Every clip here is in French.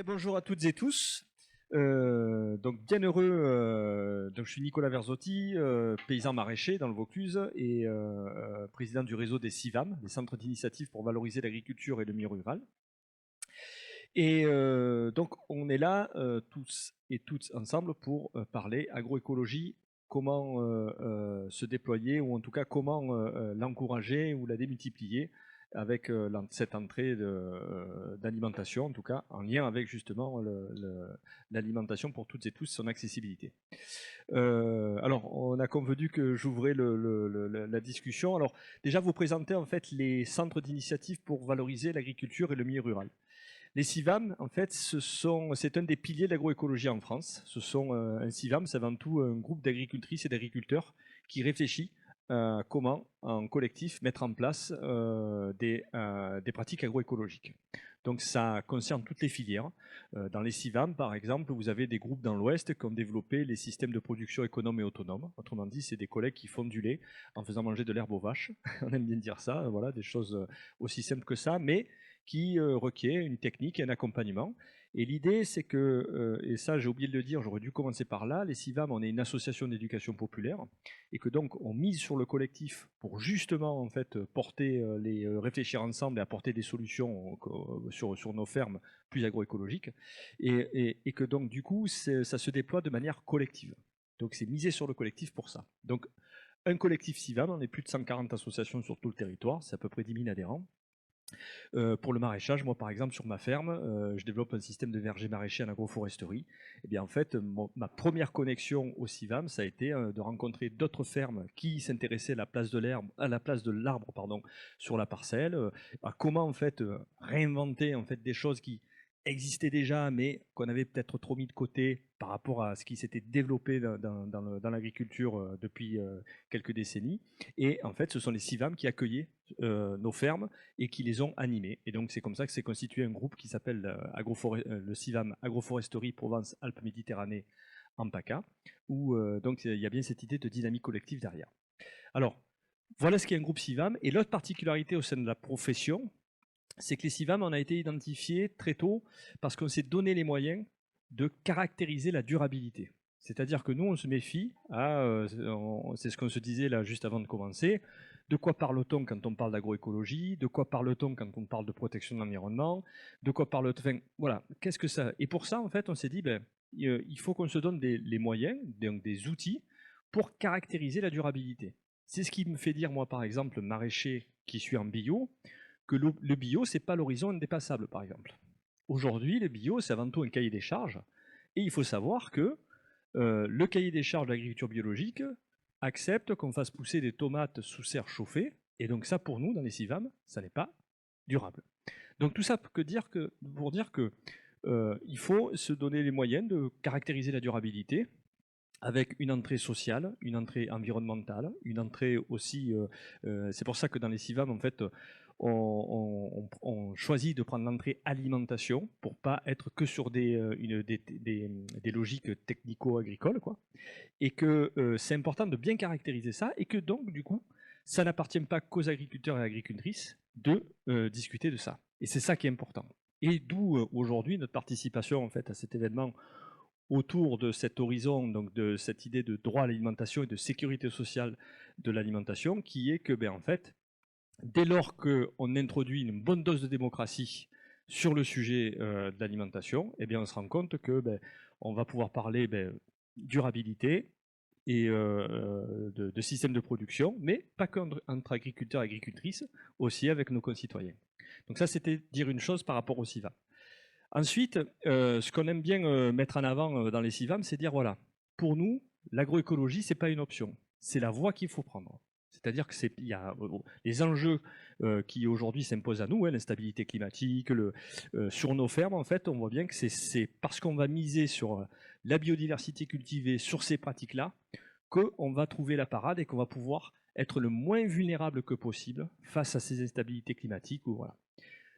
Bonjour à toutes et tous. Donc bien heureux, donc je suis Nicolas Verzotti, paysan maraîcher dans le Vaucluse et président du réseau des CIVAM, des centres d'initiative pour valoriser l'agriculture et le milieu rural. Et donc on est là tous et toutes ensemble pour parler agroécologie, comment se déployer ou en tout cas comment l'encourager ou la démultiplier avec cette entrée d'alimentation, en tout cas en lien avec justement l'alimentation pour toutes et tous, son accessibilité. Alors, on a convenu que j'ouvrais la discussion. Alors, déjà, vous présentez en fait les centres d'initiative pour valoriser l'agriculture et le milieu rural. Les CIVAM, en fait, c'est un des piliers de l'agroécologie en France. Un CIVAM, c'est avant tout un groupe d'agricultrices et d'agriculteurs qui réfléchit comment, en collectif, mettre en place des pratiques agroécologiques. Donc ça concerne toutes les filières. Dans les CIVAM, par exemple, vous avez des groupes dans l'Ouest qui ont développé les systèmes de production économes et autonomes. Autrement dit, c'est des collègues qui font du lait en faisant manger de l'herbe aux vaches. On aime bien dire ça, voilà, des choses aussi simples que ça, mais qui requiert une technique et un accompagnement. Et l'idée, c'est que, et ça j'ai oublié de le dire, j'aurais dû commencer par là, les CIVAM, on est une association d'éducation populaire, et que donc on mise sur le collectif pour justement en fait porter réfléchir ensemble et apporter des solutions sur nos fermes plus agroécologiques, et que donc du coup ça se déploie de manière collective. Donc c'est misé sur le collectif pour ça. Donc un collectif CIVAM, on est plus de 140 associations sur tout le territoire, c'est à peu près 10 000 adhérents. Pour le maraîchage, moi par exemple sur ma ferme, je développe un système de verger maraîcher en agroforesterie. Et bien en fait, ma première connexion au CIVAM, ça a été de rencontrer d'autres fermes qui s'intéressaient à la place de l'arbre sur la parcelle, à comment en fait réinventer en fait des choses qui existaient déjà, mais qu'on avait peut-être trop mis de côté par rapport à ce qui s'était développé dans l'agriculture depuis quelques décennies. Et en fait, ce sont les CIVAM qui accueillaient nos fermes et qui les ont animées. Et donc c'est comme ça que s'est constitué un groupe qui s'appelle le CIVAM Agroforesterie Provence-Alpes-Méditerranée en PACA, où donc il y a bien cette idée de dynamique collective derrière. Alors, voilà ce qu'est un groupe CIVAM. Et l'autre particularité au sein de la profession, c'est que les CIVAM, on a été identifiés très tôt parce qu'on s'est donné les moyens de caractériser la durabilité. C'est-à-dire que nous, on se méfie c'est ce qu'on se disait là juste avant de commencer, de quoi parle-t-on quand on parle d'agroécologie, de quoi parle-t-on quand on parle de protection de l'environnement, de quoi parle-t-on, enfin, voilà, qu'est-ce que ça... Et pour ça, en fait, on s'est dit, il faut qu'on se donne les moyens, donc des outils, pour caractériser la durabilité. C'est ce qui me fait dire, moi, par exemple, maraîcher qui suis en bio, que le bio, c'est pas l'horizon indépassable, par exemple. Aujourd'hui, le bio, c'est avant tout un cahier des charges, et il faut savoir que le cahier des charges de l'agriculture biologique accepte qu'on fasse pousser des tomates sous serre chauffée, et donc ça, pour nous, dans les CIVAM, ça n'est pas durable. Donc tout ça pour dire que il faut se donner les moyens de caractériser la durabilité avec une entrée sociale, une entrée environnementale, une entrée aussi... c'est pour ça que dans les CIVAM, en fait, on choisit de prendre l'entrée alimentation pour pas être que sur des logiques technico-agricoles, quoi. Et que c'est important de bien caractériser ça, et que donc, du coup, ça n'appartient pas qu'aux agriculteurs et agricultrices de discuter de ça. Et c'est ça qui est important. Et d'où aujourd'hui notre participation en fait à cet événement autour de cet horizon, donc de cette idée de droit à l'alimentation et de sécurité sociale de l'alimentation, qui est que, en fait, dès lors qu'on introduit une bonne dose de démocratie sur le sujet de l'alimentation, on se rend compte que on va pouvoir parler durabilité et de système de production, mais pas qu'entre agriculteurs et agricultrices, aussi avec nos concitoyens. Donc ça, c'était dire une chose par rapport au CIVAM. Ensuite, ce qu'on aime bien mettre en avant dans les CIVAM, c'est dire, voilà, pour nous, l'agroécologie, ce n'est pas une option, c'est la voie qu'il faut prendre. C'est-à-dire que il y a les enjeux qui aujourd'hui s'imposent à nous, hein, l'instabilité climatique, sur nos fermes, en fait, on voit bien que c'est parce qu'on va miser sur la biodiversité cultivée, sur ces pratiques-là, qu'on va trouver la parade et qu'on va pouvoir être le moins vulnérable que possible face à ces instabilités climatiques. Ou voilà.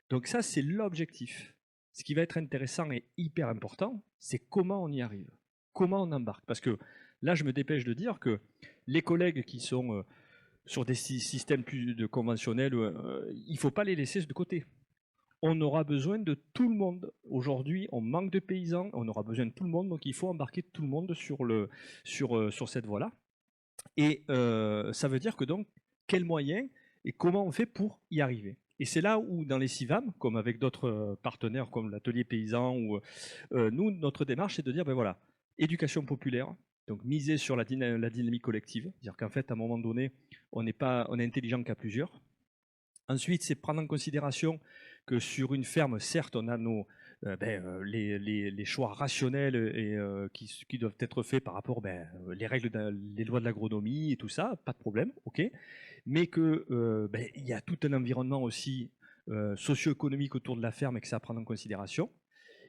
Donc ça, c'est l'objectif. Ce qui va être intéressant et hyper important, c'est comment on y arrive, comment on embarque. Parce que là, je me dépêche de dire que les collègues qui sont sur des systèmes plus conventionnels, il ne faut pas les laisser de côté. On aura besoin de tout le monde. Aujourd'hui, on manque de paysans, on aura besoin de tout le monde, donc il faut embarquer tout le monde sur cette voie-là. Et ça veut dire que donc, quels moyens et comment on fait pour y arriver? Et c'est là où, dans les CIVAM, comme avec d'autres partenaires comme l'Atelier Paysan, nous, notre démarche, c'est de dire, ben voilà, éducation populaire, donc miser sur la dynamique collective, c'est-à-dire qu'en fait, à un moment donné, on est intelligent qu'à plusieurs. Ensuite, c'est prendre en considération que sur une ferme, certes, on a les choix rationnels et qui doivent être faits par rapport les lois de l'agronomie et tout ça, pas de problème, ok. Mais que il y a tout un environnement aussi socio-économique autour de la ferme et que ça à prendre en considération.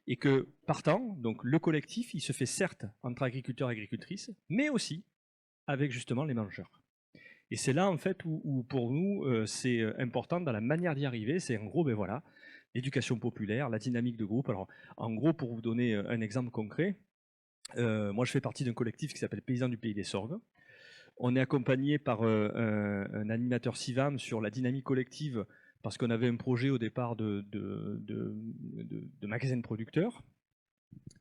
Et que partant, donc le collectif, il se fait certes entre agriculteurs et agricultrices, mais aussi avec justement les mangeurs. Et c'est là, en fait, où pour nous, c'est important dans la manière d'y arriver. C'est en gros, ben voilà, l'éducation populaire, la dynamique de groupe. Alors, en gros, pour vous donner un exemple concret, moi, je fais partie d'un collectif qui s'appelle Paysans du Pays des Sorgues. On est accompagné par un animateur CIVAM sur la dynamique collective parce qu'on avait un projet au départ de magasin de producteurs.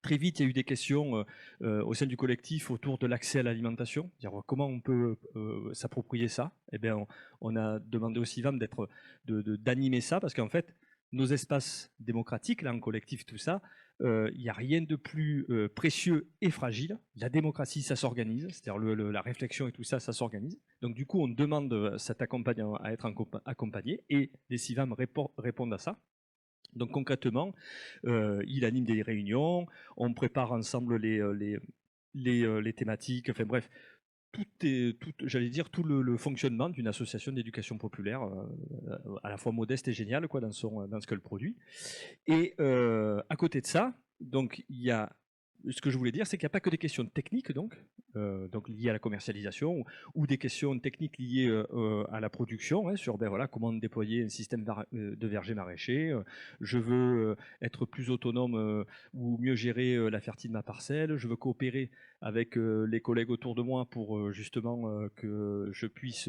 Très vite, il y a eu des questions au sein du collectif autour de l'accès à l'alimentation. Comment on peut s'approprier ça? Eh bien, on a demandé au CIVAM d'animer ça, parce qu'en fait, nos espaces démocratiques, là, en collectif, tout ça, il n'y a rien de plus précieux et fragile. La démocratie, ça s'organise, c'est-à-dire la réflexion et tout ça, ça s'organise. Donc du coup, on demande cet accompagnement à être accompagné, et les CIVAM répondent à ça. Donc concrètement, il anime des réunions, on prépare ensemble les thématiques, enfin bref, j'allais dire, tout le fonctionnement d'une association d'éducation populaire, à la fois modeste et géniale quoi, dans ce qu'elle produit. Et à côté de ça, donc il y a ce que je voulais dire, c'est qu'il n'y a pas que des questions techniques donc liées à la commercialisation ou des questions techniques liées à la production, hein, sur voilà, comment déployer un système de verger maraîcher. Je veux être plus autonome ou mieux gérer la fertilité de ma parcelle. Je veux coopérer avec les collègues autour de moi pour justement que je puisse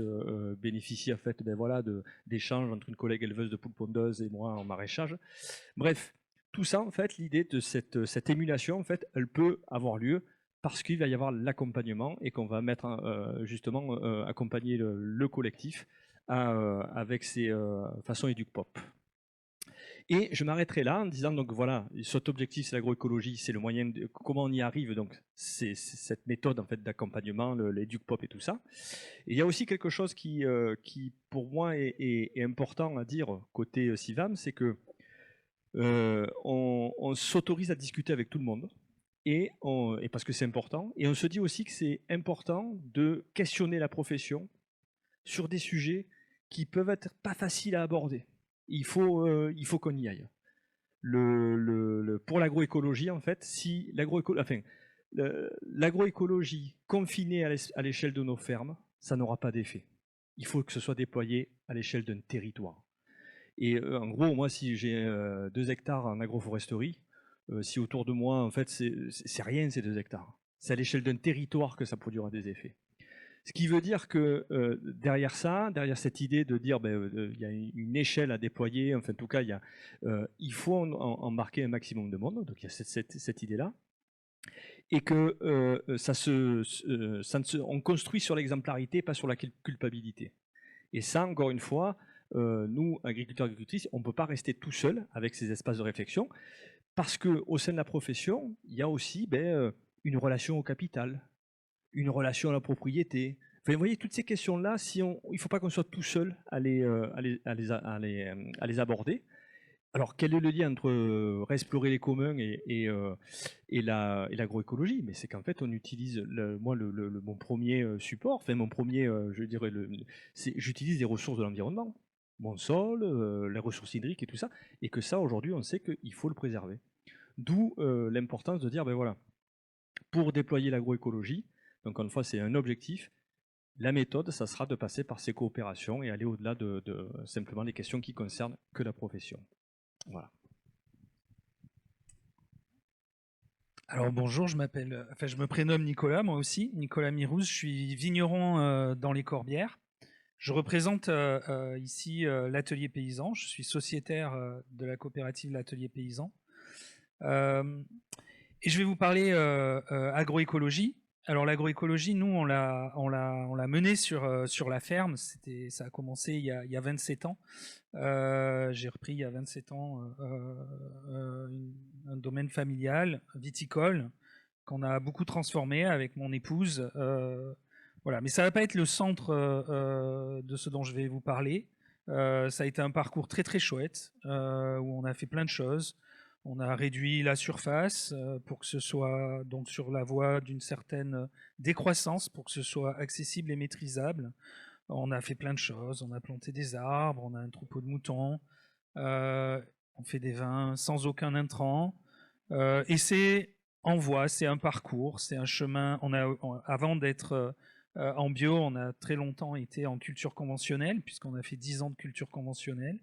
bénéficier en fait, voilà, d'échanges entre une collègue éleveuse de poules pondeuses et moi en maraîchage. Bref, tout ça, en fait, l'idée de cette émulation, en fait, elle peut avoir lieu parce qu'il va y avoir l'accompagnement et qu'on va mettre justement accompagner le collectif avec ses façons EducPop. Et je m'arrêterai là en disant, donc voilà, cet objectif, c'est l'agroécologie, c'est le moyen de comment on y arrive, donc c'est cette méthode en fait d'accompagnement, l'EducPop et tout ça. Et il y a aussi quelque chose qui pour moi est important à dire côté CIVAM, c'est que on s'autorise à discuter avec tout le monde, et parce que c'est important, et on se dit aussi que c'est important de questionner la profession sur des sujets qui peuvent être pas faciles à aborder. Il faut qu'on y aille. Pour l'agroécologie, en fait, si l'agroécologie confinée à l'échelle de nos fermes, ça n'aura pas d'effet. Il faut que ce soit déployé à l'échelle d'un territoire. Et en gros, moi, si j'ai 2 hectares en agroforesterie, si autour de moi, en fait, c'est rien ces 2 hectares. C'est à l'échelle d'un territoire que ça produira des effets. Ce qui veut dire que derrière ça, derrière cette idée de dire il y a une échelle à déployer, enfin en tout cas, il faut embarquer un maximum de monde, donc il y a cette idée-là, et que on construit sur l'exemplarité, pas sur la culpabilité. Et ça, encore une fois, nous, agriculteurs et agricultrices, on ne peut pas rester tout seul avec ces espaces de réflexion, parce qu'au sein de la profession, il y a aussi une relation au capital, une relation à la propriété. Enfin, vous voyez, toutes ces questions-là, il ne faut pas qu'on soit tout seul à les aborder. Alors, quel est le lien entre réexplorer les communs et l'agroécologie? Mais c'est qu'en fait, on utilise, mon premier support, enfin mon premier, je dirais, j'utilise les ressources de l'environnement, mon sol, les ressources hydriques et tout ça, et que ça, aujourd'hui, on sait qu'il faut le préserver. D'où l'importance de dire, ben voilà, pour déployer l'agroécologie, donc encore une fois, c'est un objectif. La méthode, ça sera de passer par ces coopérations et aller au-delà de simplement les questions qui concernent que la profession. Voilà. Alors bonjour, je me prénomme Nicolas, moi aussi, Nicolas Mirouz, je suis vigneron dans les Corbières. Je représente ici l'atelier paysan, je suis sociétaire de la coopérative l'atelier paysan. Et je vais vous parler agroécologie. Alors l'agroécologie, nous, on l'a menée sur la ferme. Ça a commencé il y a 27 ans. J'ai repris il y a 27 ans un domaine familial, viticole, qu'on a beaucoup transformé avec mon épouse. Voilà. Mais ça ne va pas être le centre de ce dont je vais vous parler. Ça a été un parcours très très chouette, où on a fait plein de choses. On a réduit la surface pour que ce soit donc sur la voie d'une certaine décroissance, pour que ce soit accessible et maîtrisable. On a fait plein de choses, on a planté des arbres, on a un troupeau de moutons, on fait des vins sans aucun intrant. Et c'est en voie, c'est un parcours, c'est un chemin. Avant d'être en bio, on a très longtemps été en culture conventionnelle, puisqu'on a fait 10 ans de culture conventionnelle.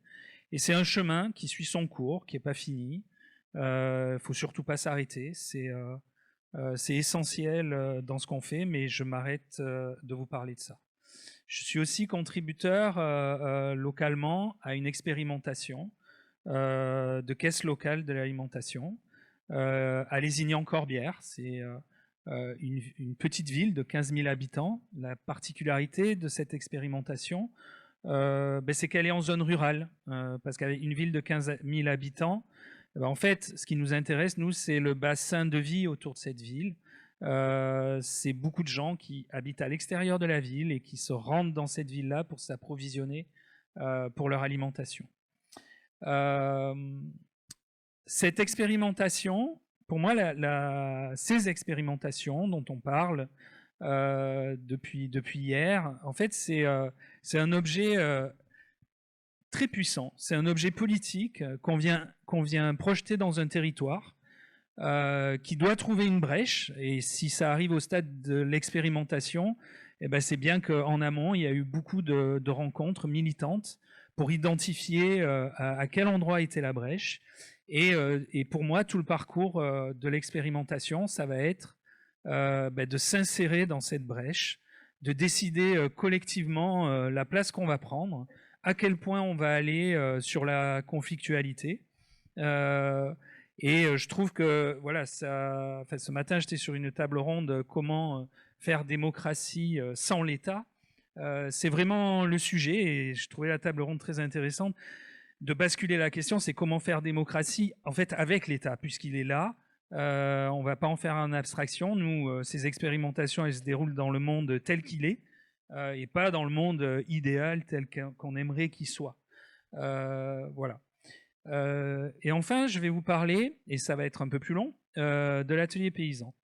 Et c'est un chemin qui suit son cours, qui n'est pas fini. Faut surtout pas s'arrêter. C'est essentiel dans ce qu'on fait, mais je m'arrête de vous parler de ça. Je suis aussi contributeur localement à une expérimentation de caisse locale de l'alimentation à Lézignan-Corbières. C'est une petite ville de 15 000 habitants. La particularité de cette expérimentation, c'est qu'elle est en zone rurale, parce qu'avec une ville de 15 000 habitants, en fait, ce qui nous intéresse, nous, c'est le bassin de vie autour de cette ville. C'est beaucoup de gens qui habitent à l'extérieur de la ville et qui se rendent dans cette ville-là pour s'approvisionner pour leur alimentation. Cette expérimentation, pour moi, ces expérimentations dont on parle depuis hier, en fait, c'est un objet très puissant. C'est un objet politique qu'on vient projeter dans un territoire qui doit trouver une brèche. Et si ça arrive au stade de l'expérimentation, eh ben c'est bien qu'en amont, il y a eu beaucoup de rencontres militantes pour identifier à quel endroit était la brèche. Et pour moi, tout le parcours de l'expérimentation, ça va être de s'insérer dans cette brèche, de décider collectivement la place qu'on va prendre, à quel point on va aller sur la conflictualité. Et je trouve que voilà, ce matin j'étais sur une table ronde comment faire démocratie sans l'État. C'est vraiment le sujet et je trouvais la table ronde très intéressante. De basculer la question, c'est comment faire démocratie en fait avec l'État puisqu'il est là. On ne va pas en faire une abstraction. Nous, ces expérimentations, elles se déroulent dans le monde tel qu'il est et pas dans le monde idéal tel qu'on aimerait qu'il soit. Voilà. Et enfin, je vais vous parler, et ça va être un peu plus long, de l'atelier paysan.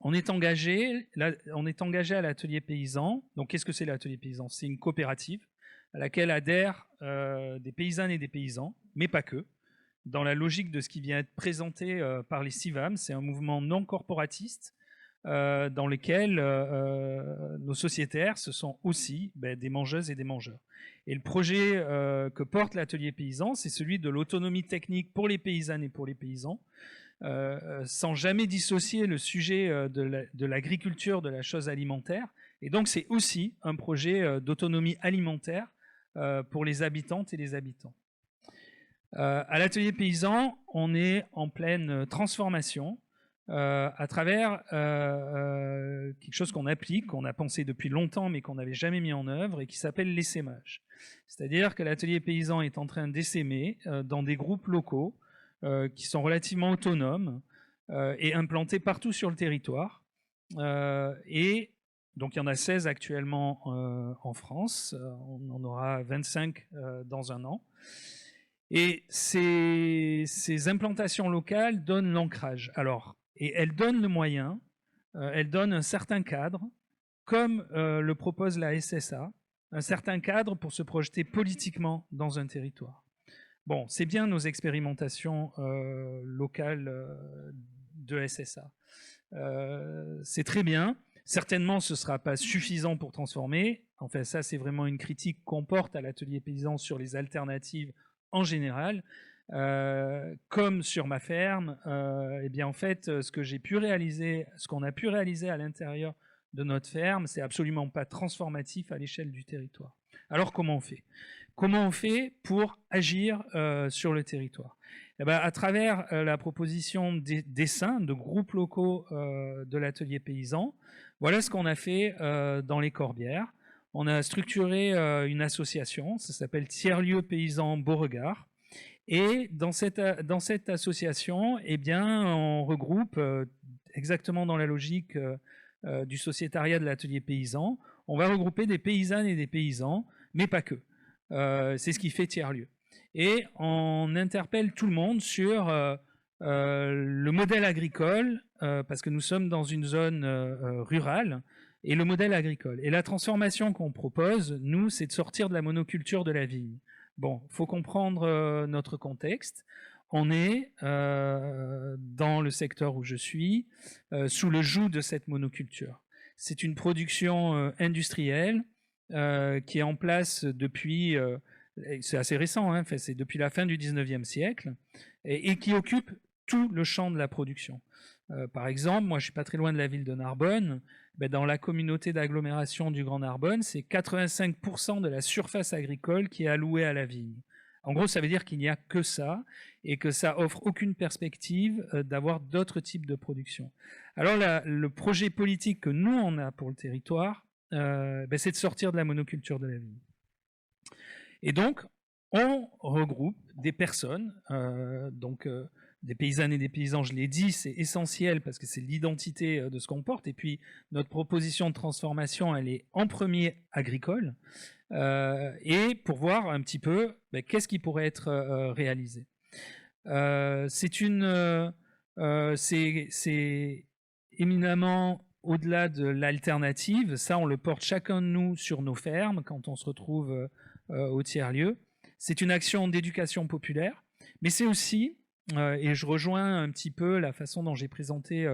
On est engagé à l'atelier paysan. Donc, qu'est-ce que c'est l'atelier paysan? C'est une coopérative à laquelle adhèrent des paysannes et des paysans, mais pas que. Dans la logique de ce qui vient être présenté par les CIVAM, c'est un mouvement non corporatiste dans lequel nos sociétaires, ce sont aussi des mangeuses et des mangeurs. Et le projet que porte l'atelier paysan, c'est celui de l'autonomie technique pour les paysannes et pour les paysans, sans jamais dissocier le sujet de l'agriculture de la chose alimentaire. Et donc c'est aussi un projet d'autonomie alimentaire pour les habitantes et les habitants. À l'atelier paysan, on est en pleine transformation à travers quelque chose qu'on applique, qu'on a pensé depuis longtemps mais qu'on n'avait jamais mis en œuvre et qui s'appelle l'essaimage. C'est-à-dire que l'atelier paysan est en train d'essaimer dans des groupes locaux qui sont relativement autonomes et implantés partout sur le territoire. Et donc il y en a 16 actuellement en France, on en aura 25 dans un an. Et ces implantations locales donnent l'ancrage. Alors, et elles donnent le moyen, elles donnent un certain cadre, comme le propose la SSA, un certain cadre pour se projeter politiquement dans un territoire. Bon, c'est bien nos expérimentations locales de SSA. C'est très bien. Certainement, ce ne sera pas suffisant pour transformer. Enfin, ça, c'est vraiment une critique qu'on porte à l'atelier paysan sur les alternatives en général. Comme sur ma ferme, eh bien, en fait, ce qu'on a pu réaliser à l'intérieur de notre ferme, c'est absolument pas transformatif à l'échelle du territoire. Alors, comment on fait ? Comment on fait pour agir sur le territoire ? Eh bien, à travers la proposition des dessins de groupes locaux de l'atelier paysan, voilà ce qu'on a fait dans les Corbières. On a structuré une association, ça s'appelle Tiers-lieu paysan Beauregard. Et dans cette association, eh bien, on regroupe, exactement dans la logique du sociétariat de l'atelier paysan, on va regrouper des paysannes et des paysans, mais pas que. C'est ce qui fait tiers-lieu. Et on interpelle tout le monde sur le modèle agricole, parce que nous sommes dans une zone rurale, et le modèle agricole. Et la transformation qu'on propose, nous, c'est de sortir de la monoculture de la vigne. Bon, il faut comprendre notre contexte. On est dans le secteur où je suis, sous le joug de cette monoculture. C'est une production industrielle qui est en place depuis, c'est assez récent, hein, c'est depuis la fin du 19e siècle, et qui occupe tout le champ de la production. Par exemple, moi je suis pas très loin de la ville de Narbonne, ben, dans la communauté d'agglomération du Grand Narbonne, c'est 85% de la surface agricole qui est allouée à la vigne. En gros, ça veut dire qu'il n'y a que ça, et que ça offre aucune perspective d'avoir d'autres types de production. Alors le projet politique que nous on a pour le territoire, ben, c'est de sortir de la monoculture de la vigne. Et donc, on regroupe des personnes, des paysannes et des paysans, je l'ai dit, c'est essentiel parce que c'est l'identité de ce qu'on porte. Et puis, notre proposition de transformation, elle est en premier agricole. Et pour voir un petit peu qu'est-ce qui pourrait être réalisé. C'est éminemment au-delà de l'alternative. Ça, on le porte chacun de nous sur nos fermes quand on se retrouve au tiers-lieu. C'est une action d'éducation populaire, mais c'est aussi, et je rejoins un petit peu la façon dont j'ai présenté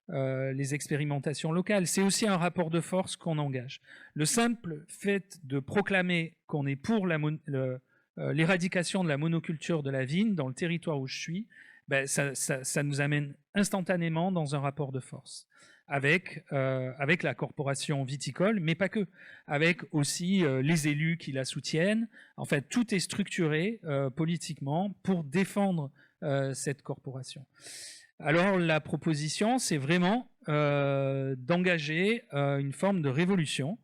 les expérimentations locales, c'est aussi un rapport de force qu'on engage. Le simple fait de proclamer qu'on est pour l'éradication de la monoculture de la vigne dans le territoire où je suis, ben, ça nous amène instantanément dans un rapport de force. Avec la corporation viticole, mais pas que, avec aussi les élus qui la soutiennent. En fait, tout est structuré politiquement pour défendre cette corporation. Alors, la proposition, c'est vraiment d'engager une forme de révolution.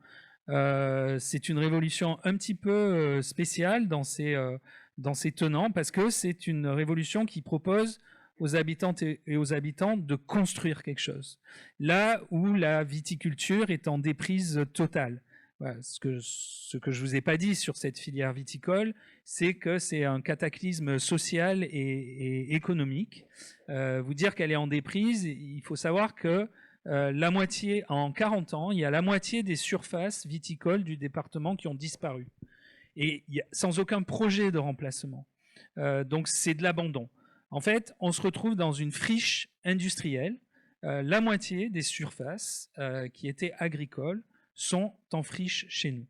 C'est une révolution un petit peu spéciale dans ses tenants, parce que c'est une révolution qui propose aux habitantes et aux habitants de construire quelque chose. Là où la viticulture est en déprise totale. Voilà, ce que je vous ai pas dit sur cette filière viticole, c'est que c'est un cataclysme social et économique. Vous dire qu'elle est en déprise, il faut savoir que la moitié, en 40 ans, il y a la moitié des surfaces viticoles du département qui ont disparu. Et sans aucun projet de remplacement. Donc c'est de l'abandon. En fait, on se retrouve dans une friche industrielle. La moitié des surfaces qui étaient agricoles sont en friche chez nous.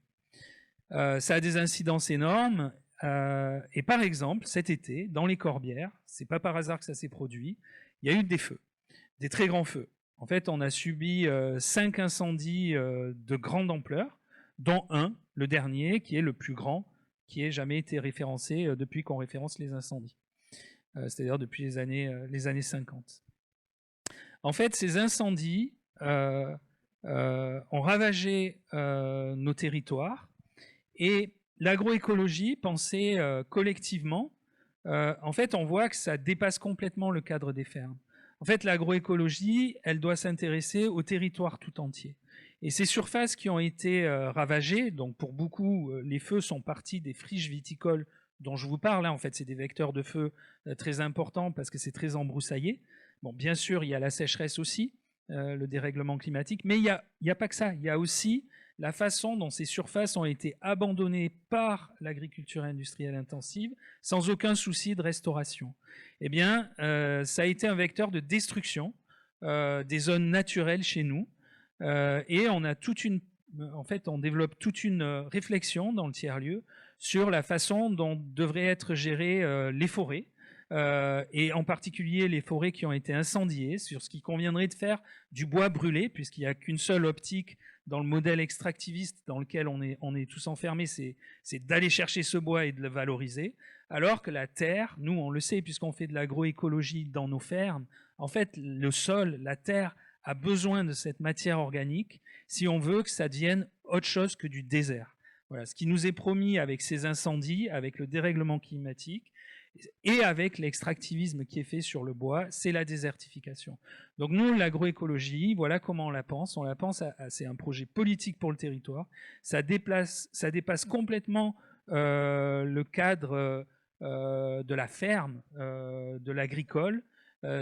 Ça a des incidences énormes. Et par exemple, cet été, dans les Corbières, c'est pas par hasard que ça s'est produit, il y a eu des feux, des très grands feux. En fait, on a subi 5 incendies de grande ampleur, dont un, le dernier, qui est le plus grand, qui ait jamais été référencé depuis qu'on référence les incendies. C'est-à-dire depuis les années 50. En fait, ces incendies ont ravagé nos territoires, et l'agroécologie, pensée collectivement, en fait, on voit que ça dépasse complètement le cadre des fermes. En fait, l'agroécologie, elle doit s'intéresser au territoire tout entier. Et ces surfaces qui ont été ravagées, donc pour beaucoup, les feux sont partis des friches viticoles dont je vous parle. Hein. En fait, c'est des vecteurs de feu très importants parce que c'est très embroussaillé. Bon, bien sûr, il y a la sécheresse aussi, le dérèglement climatique, mais il y a pas que ça. Il y a aussi la façon dont ces surfaces ont été abandonnées par l'agriculture industrielle intensive sans aucun souci de restauration. Eh bien, ça a été un vecteur de destruction des zones naturelles chez nous. Et on a en fait, on développe toute une réflexion dans le tiers-lieu sur la façon dont devraient être gérées les forêts, et en particulier les forêts qui ont été incendiées, sur ce qu'il conviendrait de faire du bois brûlé, puisqu'il n'y a qu'une seule optique dans le modèle extractiviste dans lequel on est tous enfermés, c'est d'aller chercher ce bois et de le valoriser, alors que la terre, nous on le sait puisqu'on fait de l'agroécologie dans nos fermes, en fait le sol, la terre a besoin de cette matière organique si on veut que ça devienne autre chose que du désert. Voilà, ce qui nous est promis avec ces incendies, avec le dérèglement climatique et avec l'extractivisme qui est fait sur le bois, c'est la désertification. Donc nous, l'agroécologie, voilà comment on la pense. On la pense, c'est un projet politique pour le territoire. Ça dépasse complètement le cadre de la ferme, de l'agricole.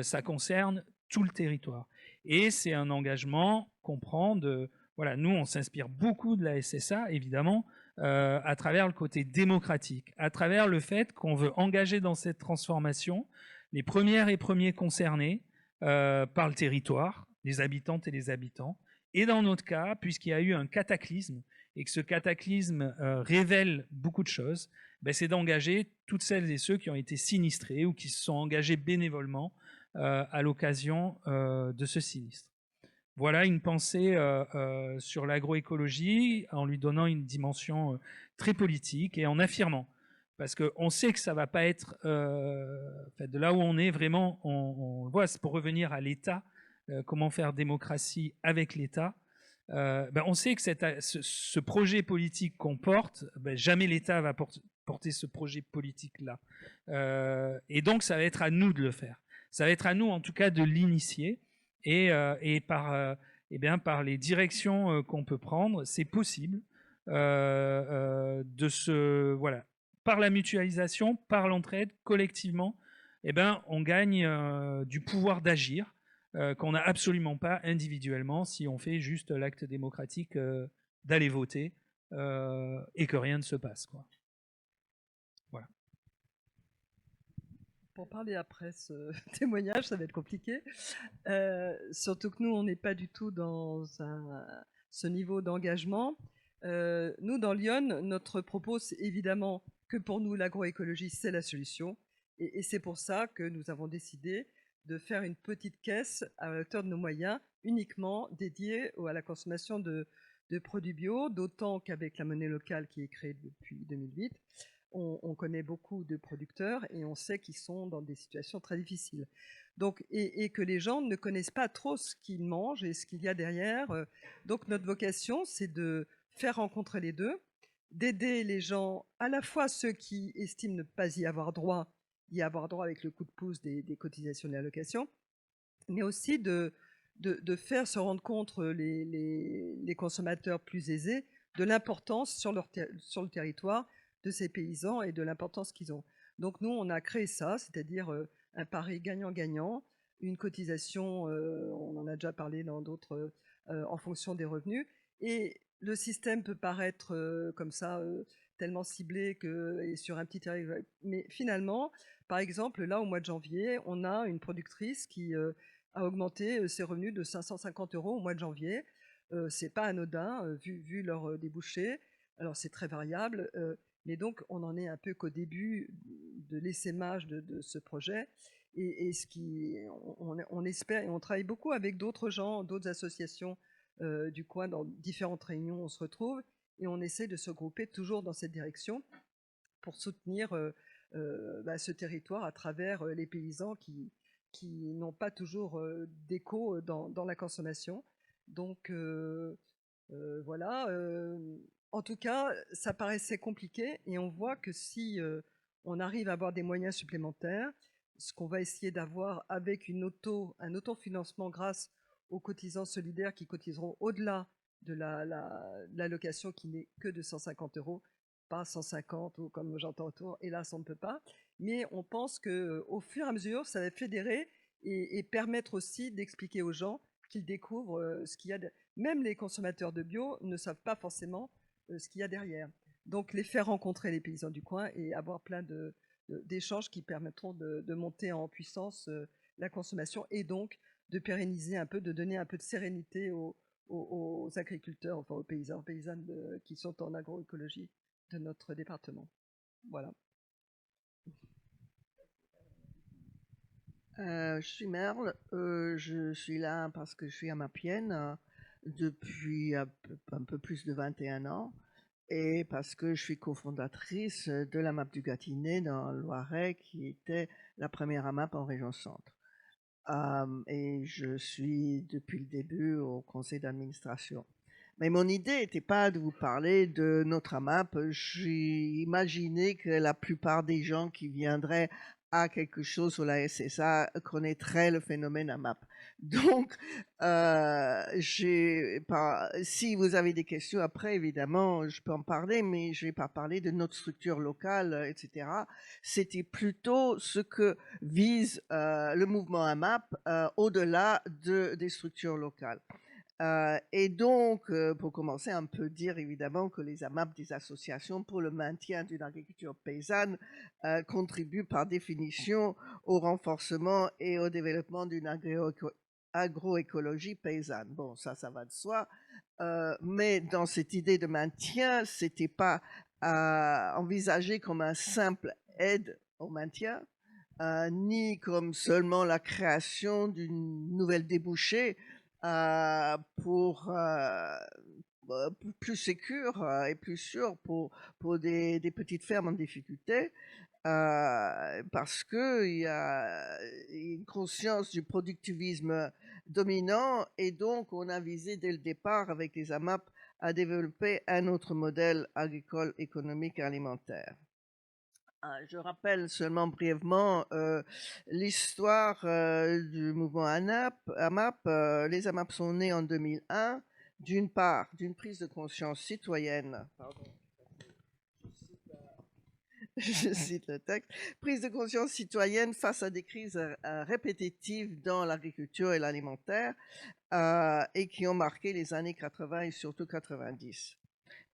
Ça concerne tout le territoire. Et c'est un engagement qu'on prend de... Voilà, nous, on s'inspire beaucoup de la SSA, évidemment, à travers le côté démocratique, à travers le fait qu'on veut engager dans cette transformation les premières et premiers concernés par le territoire, les habitantes et les habitants. Et dans notre cas, puisqu'il y a eu un cataclysme, et que ce cataclysme révèle beaucoup de choses, ben c'est d'engager toutes celles et ceux qui ont été sinistrés ou qui se sont engagés bénévolement à l'occasion de ce sinistre. Voilà une pensée sur l'agroécologie en lui donnant une dimension très politique et en affirmant. Parce qu'on sait que ça ne va pas être... en fait, de là où on est, vraiment, on le voit, c'est pour revenir à l'État, comment faire démocratie avec l'État. Ben on sait que ce projet politique qu'on porte, ben jamais l'État va porter ce projet politique-là. Et donc, ça va être à nous de le faire. Ça va être à nous, en tout cas, de l'initier. Et par, eh bien, par les directions qu'on peut prendre, c'est possible de se... Voilà. Par la mutualisation, par l'entraide, collectivement, eh ben, on gagne du pouvoir d'agir qu'on n'a absolument pas individuellement si on fait juste l'acte démocratique d'aller voter et que rien ne se passe, quoi. Voilà. Pour parler après ce témoignage, ça va être compliqué. Surtout que nous, on n'est pas du tout dans ce niveau d'engagement. Nous, dans Lyon, notre propos, c'est évidemment que pour nous, l'agroécologie, c'est la solution. Et c'est pour ça que nous avons décidé de faire une petite caisse à la hauteur de nos moyens, uniquement dédiée à la consommation de produits bio, d'autant qu'avec la monnaie locale qui est créée depuis 2008, on connaît beaucoup de producteurs et on sait qu'ils sont dans des situations très difficiles. Donc, et que les gens ne connaissent pas trop ce qu'ils mangent et ce qu'il y a derrière. Donc notre vocation, c'est de faire rencontrer les deux, d'aider les gens, à la fois ceux qui estiment ne pas y avoir droit avec le coup de pouce des cotisations de l'allocation, mais aussi de faire se rendre compte les consommateurs plus aisés de l'importance sur le territoire de ces paysans et de l'importance qu'ils ont. Donc nous, on a créé ça, c'est-à-dire un pari gagnant-gagnant, une cotisation, on en a déjà parlé dans d'autres, en fonction des revenus. Et le système peut paraître comme ça, tellement ciblé et sur un petit territoire. Mais finalement, par exemple, là, au mois de janvier, on a une productrice qui a augmenté ses revenus de 550 € au mois de janvier. C'est pas anodin, vu leur débouchés. Alors c'est très variable. Mais donc, on en est un peu qu'au début de l'essaimage de ce projet. Et on espère, et on travaille beaucoup avec d'autres gens, d'autres associations du coin, dans différentes réunions, on se retrouve, et on essaie de se regrouper toujours dans cette direction pour soutenir ce territoire à travers les paysans qui n'ont pas toujours d'écho dans la consommation. Donc, voilà. En tout cas, ça paraissait compliqué et on voit que si on arrive à avoir des moyens supplémentaires, ce qu'on va essayer d'avoir avec un autofinancement grâce aux cotisants solidaires qui cotiseront au-delà de l'allocation qui n'est que de 150 €, pas 150 ou comme j'entends autour, hélas on ne peut pas, mais on pense qu'au fur et à mesure, ça va fédérer et permettre aussi d'expliquer aux gens qu'ils découvrent ce qu'il y a. Même les consommateurs de bio ne savent pas forcément ce qu'il y a derrière. Donc les faire rencontrer les paysans du coin et avoir plein d'échanges qui permettront de monter en puissance la consommation et donc de pérenniser un peu, de donner un peu de sérénité aux agriculteurs, enfin aux paysans, aux paysannes qui sont en agroécologie de notre département. Voilà. Je suis Merle, je suis là parce que je suis amapienne depuis un peu plus de 21 ans et parce que je suis cofondatrice de la MAP du Gâtinais dans le Loiret qui était la première AMAP en région centre. Et je suis depuis le début au conseil d'administration. Mais mon idée n'était pas de vous parler de notre AMAP. J'ai imaginé que la plupart des gens qui viendraient à quelque chose sur la SSA connaîtraient le phénomène AMAP. Donc, si vous avez des questions après, évidemment, je peux en parler, mais je ne vais pas parler de notre structure locale, etc. C'était plutôt ce que vise le mouvement AMAP au-delà des structures locales. Et donc, pour commencer, on peut dire évidemment que les AMAP des associations pour le maintien d'une agriculture paysanne contribuent par définition au renforcement et au développement d'une agroécologie paysanne. Bon, ça va de soi. Mais dans cette idée de maintien, c'était pas envisagé comme un simple aide au maintien, ni comme seulement la création d'une nouvelle débouchée pour plus sécure et plus sûr pour des petites fermes en difficulté. Parce qu'il y a une conscience du productivisme dominant et donc on a visé dès le départ avec les AMAP à développer un autre modèle agricole, économique et alimentaire. Je rappelle seulement brièvement l'histoire du mouvement AMAP. Les AMAP sont nés en 2001, d'une part, d'une prise de conscience citoyenne. Pardon. Je cite le texte, prise de conscience citoyenne face à des crises répétitives dans l'agriculture et l'alimentaire et qui ont marqué les années 80 et surtout 90.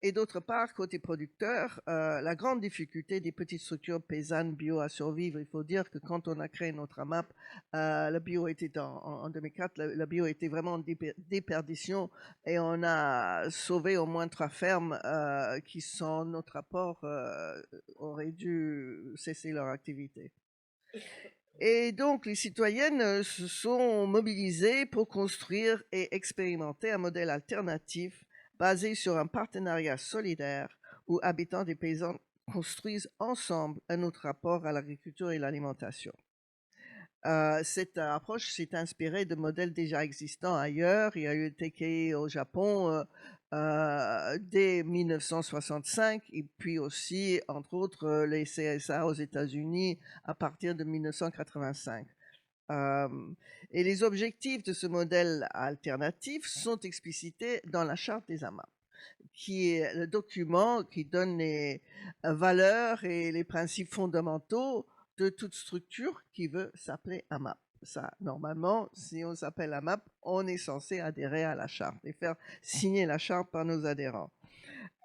Et d'autre part, côté producteur, la grande difficulté des petites structures paysannes bio à survivre, il faut dire que quand on a créé notre AMAP, le bio était en 2004, le bio était vraiment en déperdition et on a sauvé au moins 3 fermes qui, sans notre apport, auraient dû cesser leur activité. Et donc, les citoyennes se sont mobilisées pour construire et expérimenter un modèle alternatif basé sur un partenariat solidaire où habitants des paysans construisent ensemble un autre rapport à l'agriculture et l'alimentation. Cette approche s'est inspirée de modèles déjà existants ailleurs. Il y a eu le TKI au Japon dès 1965 et puis aussi, entre autres, les CSA aux États-Unis à partir de 1985. Et les objectifs de ce modèle alternatif sont explicités dans la charte des AMAP, qui est le document qui donne les valeurs et les principes fondamentaux de toute structure qui veut s'appeler AMAP. Ça, normalement, si on s'appelle AMAP, on est censé adhérer à la charte et faire signer la charte par nos adhérents.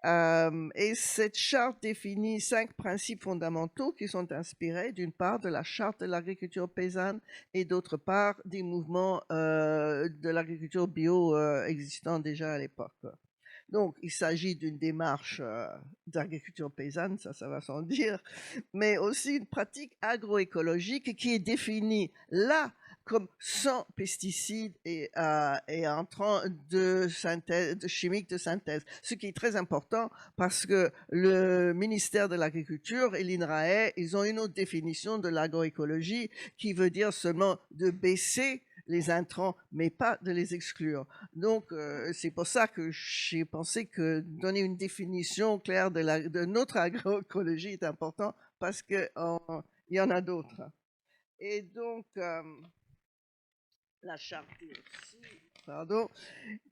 Et cette charte définit 5 principes fondamentaux qui sont inspirés d'une part de la charte de l'agriculture paysanne et d'autre part des mouvements de l'agriculture bio existant déjà à l'époque. Donc, il s'agit d'une démarche d'agriculture paysanne, ça va sans dire, mais aussi une pratique agroécologique qui est définie là comme sans pesticides et entrants de synthèse, de chimiques de synthèse. Ce qui est très important parce que le ministère de l'Agriculture et l'INRAE, ils ont une autre définition de l'agroécologie qui veut dire seulement de baisser les intrants, mais pas de les exclure. Donc, c'est pour ça que j'ai pensé que donner une définition claire de notre agroécologie est important parce qu'il y en a d'autres. Et donc, la charte aussi, pardon,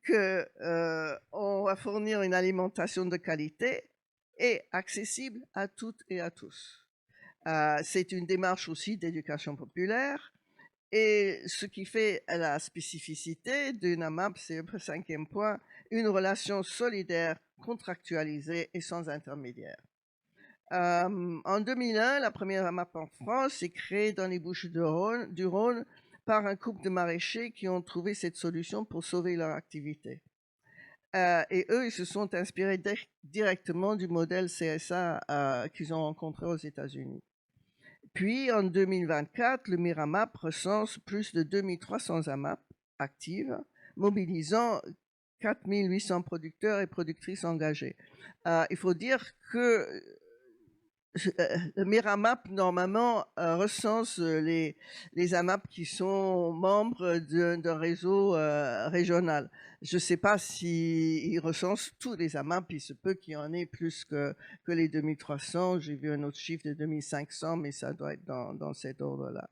qu'on va fournir une alimentation de qualité et accessible à toutes et à tous. C'est une démarche aussi d'éducation populaire. Et ce qui fait la spécificité d'une AMAP, c'est un peu le 5e point, une relation solidaire, contractualisée et sans intermédiaire. En 2001, la première AMAP en France est créée dans les du Rhône par un couple de maraîchers qui ont trouvé cette solution pour sauver leur activité. Et eux, ils se sont inspirés directement du modèle CSA qu'ils ont rencontré aux États-Unis. Puis, en 2024, le Miramap recense plus de 2300 AMAP actives, mobilisant 4800 producteurs et productrices engagés. Il faut dire que le Miramap, normalement, recense les AMAP qui sont membres d'un réseau régional. Je ne sais pas s'il recense tous les AMAP, il se peut qu'il y en ait plus que les 2300. J'ai vu un autre chiffre de 2500, mais ça doit être dans cet ordre-là.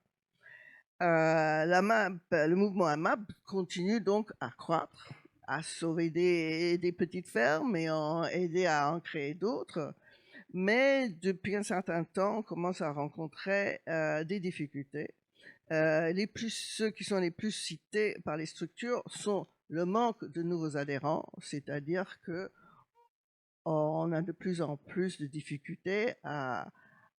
Le mouvement AMAP continue donc à croître, à sauver des petites fermes et aider à en créer d'autres. Mais depuis un certain temps, on commence à rencontrer des difficultés. Ceux qui sont les plus cités par les structures sont le manque de nouveaux adhérents, c'est-à-dire que on a de plus en plus de difficultés à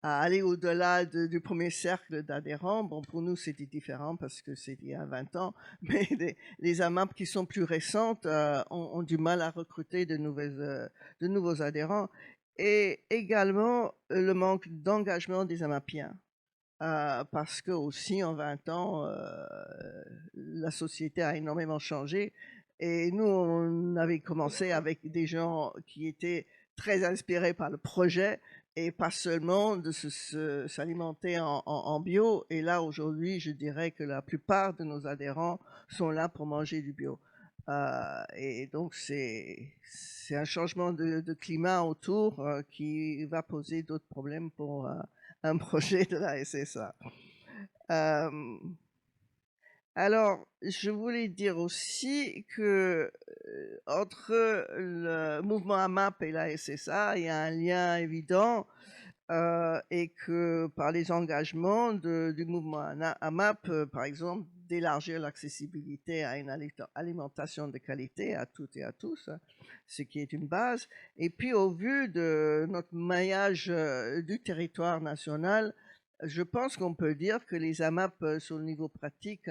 aller au-delà du premier cercle d'adhérents. Bon, pour nous, c'était différent parce que c'est il y a 20 ans, mais les AMAP qui sont plus récentes ont du mal à recruter de nouveaux adhérents. Et également le manque d'engagement des AMAPiens. Parce que aussi en 20 ans, la société a énormément changé. Et nous, on avait commencé avec des gens qui étaient très inspirés par le projet et pas seulement de s'alimenter en bio. Et là, aujourd'hui, je dirais que la plupart de nos adhérents sont là pour manger du bio. Et donc, c'est un changement de climat autour qui va poser d'autres problèmes pour un projet de la SSA. Alors, je voulais dire aussi que entre le mouvement AMAP et la SSA, il y a un lien évident et que par les engagements du mouvement AMAP, par exemple, d'élargir l'accessibilité à une alimentation de qualité à toutes et à tous, ce qui est une base. Et puis, au vu de notre maillage du territoire national, je pense qu'on peut dire que les AMAP sur le niveau pratique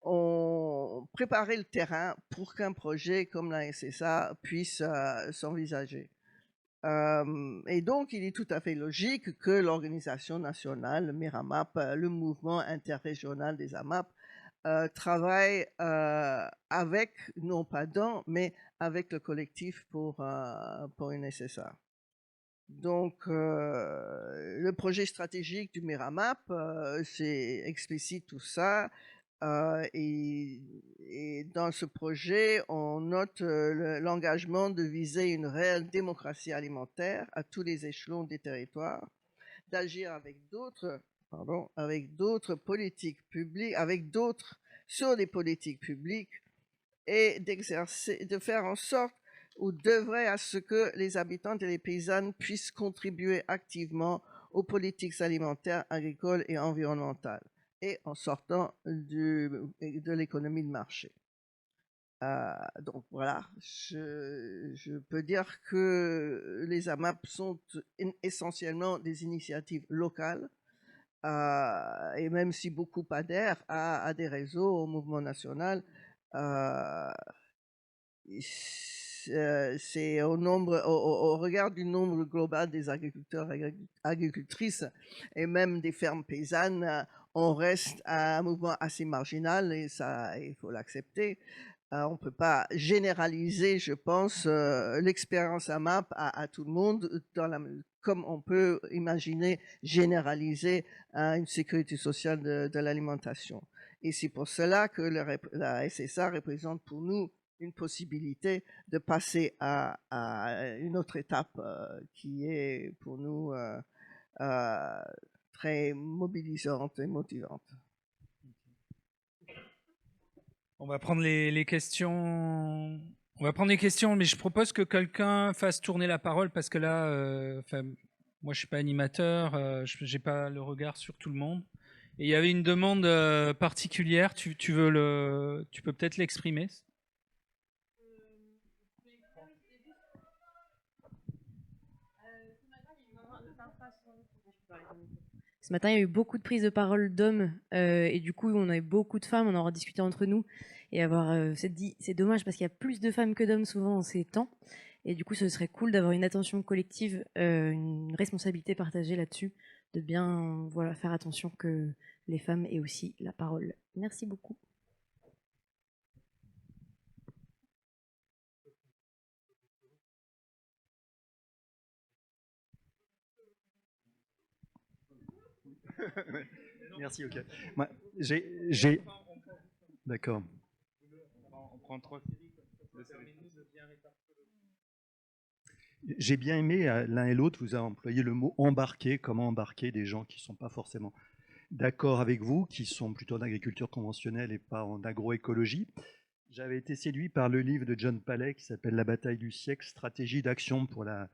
ont préparé le terrain pour qu'un projet comme la SSA puisse s'envisager. Et donc, il est tout à fait logique que l'organisation nationale, le Miramap, le mouvement interrégional des AMAP, travaille avec, non pas dans, mais avec le collectif pour une SSA. Donc, le projet stratégique du Miramap, c'est explicite tout ça. Et dans ce projet, on note l'engagement de viser une réelle démocratie alimentaire à tous les échelons des territoires, d'agir avec d'autres politiques publiques, sur des politiques publiques et de faire en sorte ou d'œuvrer à ce que les habitants et les paysannes puissent contribuer activement aux politiques alimentaires, agricoles et environnementales, et en sortant de l'économie de marché. Donc voilà, je peux dire que les AMAP sont essentiellement des initiatives locales, et même si beaucoup adhèrent à des réseaux, au mouvement national, c'est au regard du nombre global des agriculteurs et agricultrices et même des fermes paysannes, on reste à un mouvement assez marginal et ça, il faut l'accepter. On ne peut pas généraliser, je pense, l'expérience AMAP à tout le monde, comme on peut imaginer généraliser une sécurité sociale de l'alimentation. Et c'est pour cela que la SSA représente pour nous une possibilité de passer à une autre étape qui est pour nous très mobilisante et motivante. On va prendre les questions On va prendre des questions, mais je propose que quelqu'un fasse tourner la parole parce que là, moi je suis pas animateur, j'ai pas le regard sur tout le monde. Et il y avait une demande particulière. Tu peux peut-être l'exprimer. Ce matin, il y a eu beaucoup de prises de parole d'hommes et du coup, on avait beaucoup de femmes. On en a discuté entre nous et c'est dommage parce qu'il y a plus de femmes que d'hommes souvent en ces temps. Et du coup, ce serait cool d'avoir une attention collective, une responsabilité partagée là-dessus, de bien faire attention que les femmes aient aussi la parole. Merci beaucoup. Merci, ok. Moi, D'accord. On prend 3. J'ai bien aimé, l'un et l'autre, vous avez employé le mot embarquer, comment embarquer des gens qui ne sont pas forcément d'accord avec vous, qui sont plutôt en agriculture conventionnelle et pas en agroécologie. J'avais été séduit par le livre de John Paley qui s'appelle La bataille du siècle, stratégie d'action pour la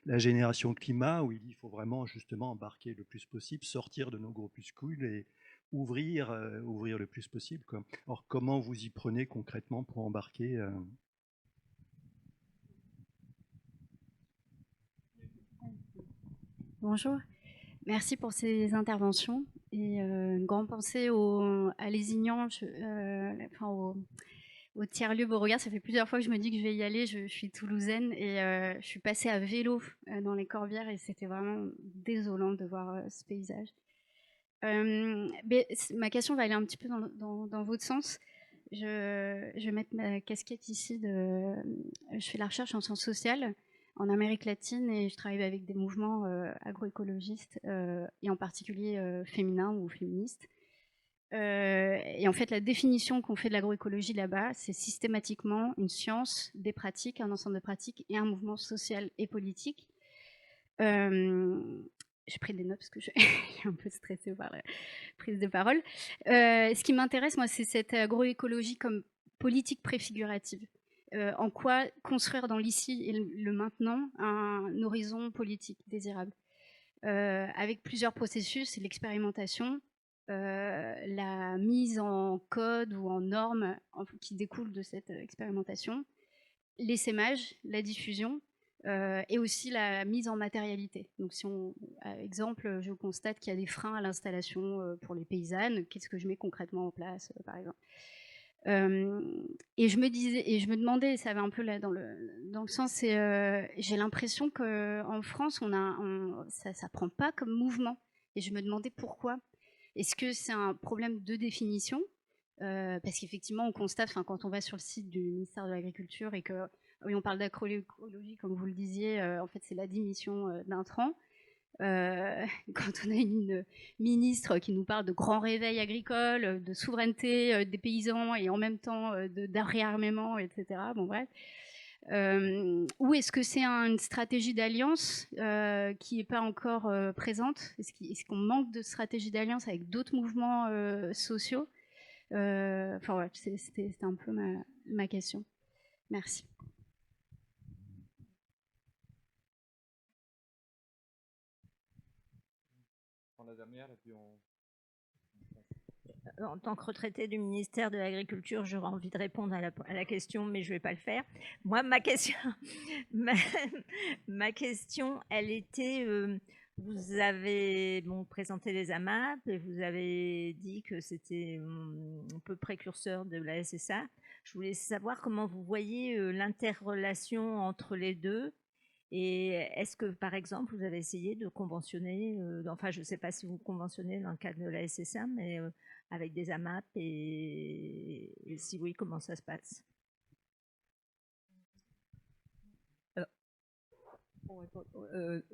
génération climat, où il dit qu'il faut vraiment justement embarquer le plus possible, sortir de nos groupuscules et ouvrir le plus possible, quoi. Alors comment vous y prenez concrètement pour embarquer Bonjour, merci pour ces interventions et une grande pensée à Lézignan, au tiers-lieu Beauregard. Ça fait plusieurs fois que je me dis que je vais y aller. Je suis toulousaine et je suis passée à vélo dans les Corbières et c'était vraiment désolant de voir ce paysage. Mais ma question va aller un petit peu dans votre sens. Je vais mettre ma casquette ici. Je fais la recherche en sciences sociales en Amérique latine et je travaille avec des mouvements agroécologistes et en particulier féminins ou féministes. Et en fait, la définition qu'on fait de l'agroécologie là-bas, c'est systématiquement une science, des pratiques, un ensemble de pratiques et un mouvement social et politique. J'ai pris des notes parce que je suis un peu stressée par la prise de parole. Ce qui m'intéresse, moi, c'est cette agroécologie comme politique préfigurative. En quoi construire dans l'ici et le maintenant un horizon politique désirable. Avec plusieurs processus, l'expérimentation, la mise en code ou en normes qui découlent de cette expérimentation, l'essaimage, la diffusion, et aussi la mise en matérialité. Donc si exemple, je constate qu'il y a des freins à l'installation pour les paysannes, qu'est-ce que je mets concrètement en place, par exemple. Et je me demandais, ça va un peu là dans le sens, j'ai l'impression qu'en France, ça prend pas comme mouvement. Et je me demandais pourquoi. Est-ce que c'est un problème de définition parce qu'effectivement, on constate, quand on va sur le site du ministère de l'Agriculture et que oui, on parle d'agroécologie, comme vous le disiez, en fait, c'est la démission d'intrants. Quand on a une ministre qui nous parle de grand réveil agricole, de souveraineté des paysans et en même temps d'un réarmement, etc. Bon, bref. Ou est-ce que c'est une stratégie d'alliance qui n'est pas encore présente? Est-ce qu'on manque de stratégie d'alliance avec d'autres mouvements sociaux? Voilà, c'était un peu ma question. Merci. La dernière et puis En tant que retraitée du ministère de l'Agriculture, j'aurais envie de répondre à la question, mais je ne vais pas le faire. Moi, ma question, ma question, elle était, vous avez présenté les AMAP et vous avez dit que c'était un peu précurseur de la SSA. Je voulais savoir comment vous voyez l'interrelation entre les deux. Et est-ce que, par exemple, vous avez essayé de conventionner, enfin, je ne sais pas si vous conventionnez dans le cadre de la SSA, mais avec des AMAP, et si oui, comment ça se passe?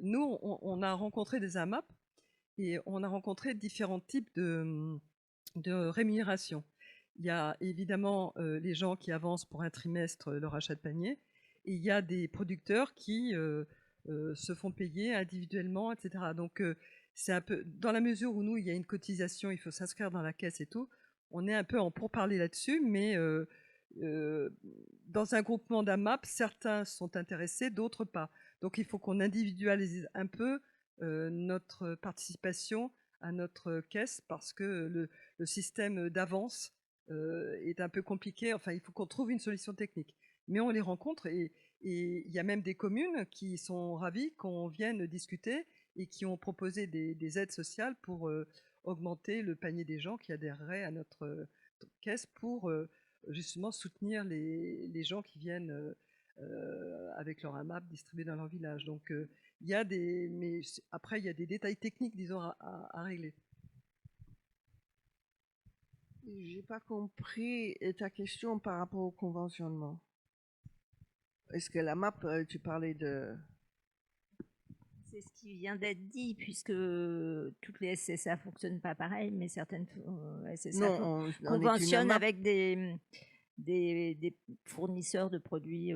Nous, on a rencontré des AMAP et on a rencontré différents types de rémunération. Il y a évidemment les gens qui avancent pour un trimestre leur achat de panier. Et il y a des producteurs qui se font payer individuellement, etc. Donc, c'est un peu, dans la mesure où nous, il y a une cotisation, il faut s'inscrire dans la caisse et tout, on est un peu en pourparlers là-dessus, mais dans un groupement d'AMAP, certains sont intéressés, d'autres pas. Donc il faut qu'on individualise un peu notre participation à notre caisse parce que le système d'avance est un peu compliqué. Enfin, il faut qu'on trouve une solution technique. Mais on les rencontre et il y a même des communes qui sont ravies qu'on vienne discuter et qui ont proposé des aides sociales pour augmenter le panier des gens qui adhéreraient à notre caisse pour justement soutenir les gens qui viennent avec leur AMAP distribué dans leur village. Donc il y a mais après il y a des détails techniques, disons, à régler. J'ai pas compris ta question par rapport au conventionnement. Est-ce que la MAP, tu parlais de... C'est ce qui vient d'être dit, puisque toutes les SSA ne fonctionnent pas pareil, mais certaines SSA conventionnent avec des fournisseurs de produits.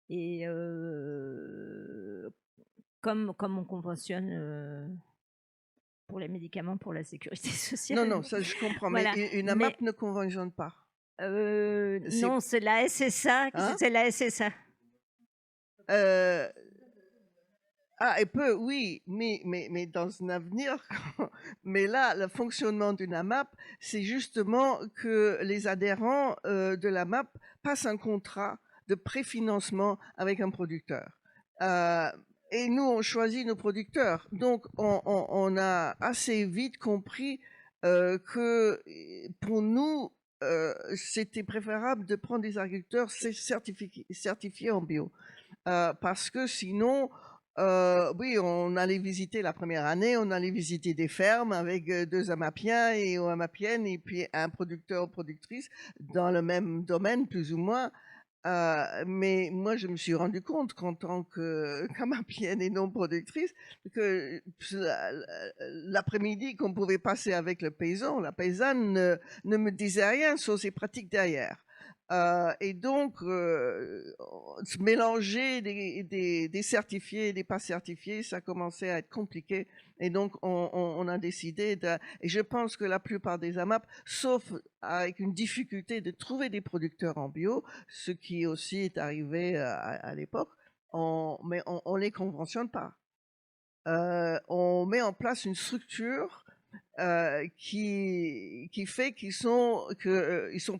Et comme on conventionne pour les médicaments pour la sécurité sociale. Non, ça je comprends, voilà. Mais une AMAP ne conventionne pas. Non, c'est la SSA. Hein? C'est la SSA. Elle peut, oui, mais dans un avenir. Mais là, le fonctionnement d'une AMAP, c'est justement que les adhérents de l'AMAP passent un contrat de préfinancement avec un producteur. Et nous, on choisit nos producteurs. Donc, on a assez vite compris que pour nous, c'était préférable de prendre des agriculteurs certifiés en bio. Parce que sinon, oui, on allait visiter la première année, on allait visiter des fermes avec 2 amapiens et amapiennes et puis un producteur ou productrice dans le même domaine, plus ou moins. Mais moi, je me suis rendu compte qu'en tant qu'amapienne et non productrice, que l'après-midi qu'on pouvait passer avec le paysan, la paysanne ne me disait rien sur ses pratiques derrière. Et donc, mélanger des certifiés et des pas certifiés, ça commençait à être compliqué. Et donc, on a décidé et je pense que la plupart des AMAP, sauf avec une difficulté de trouver des producteurs en bio, ce qui aussi est arrivé à l'époque, mais on les conventionne pas. On met en place une structure qui fait qu'ils sont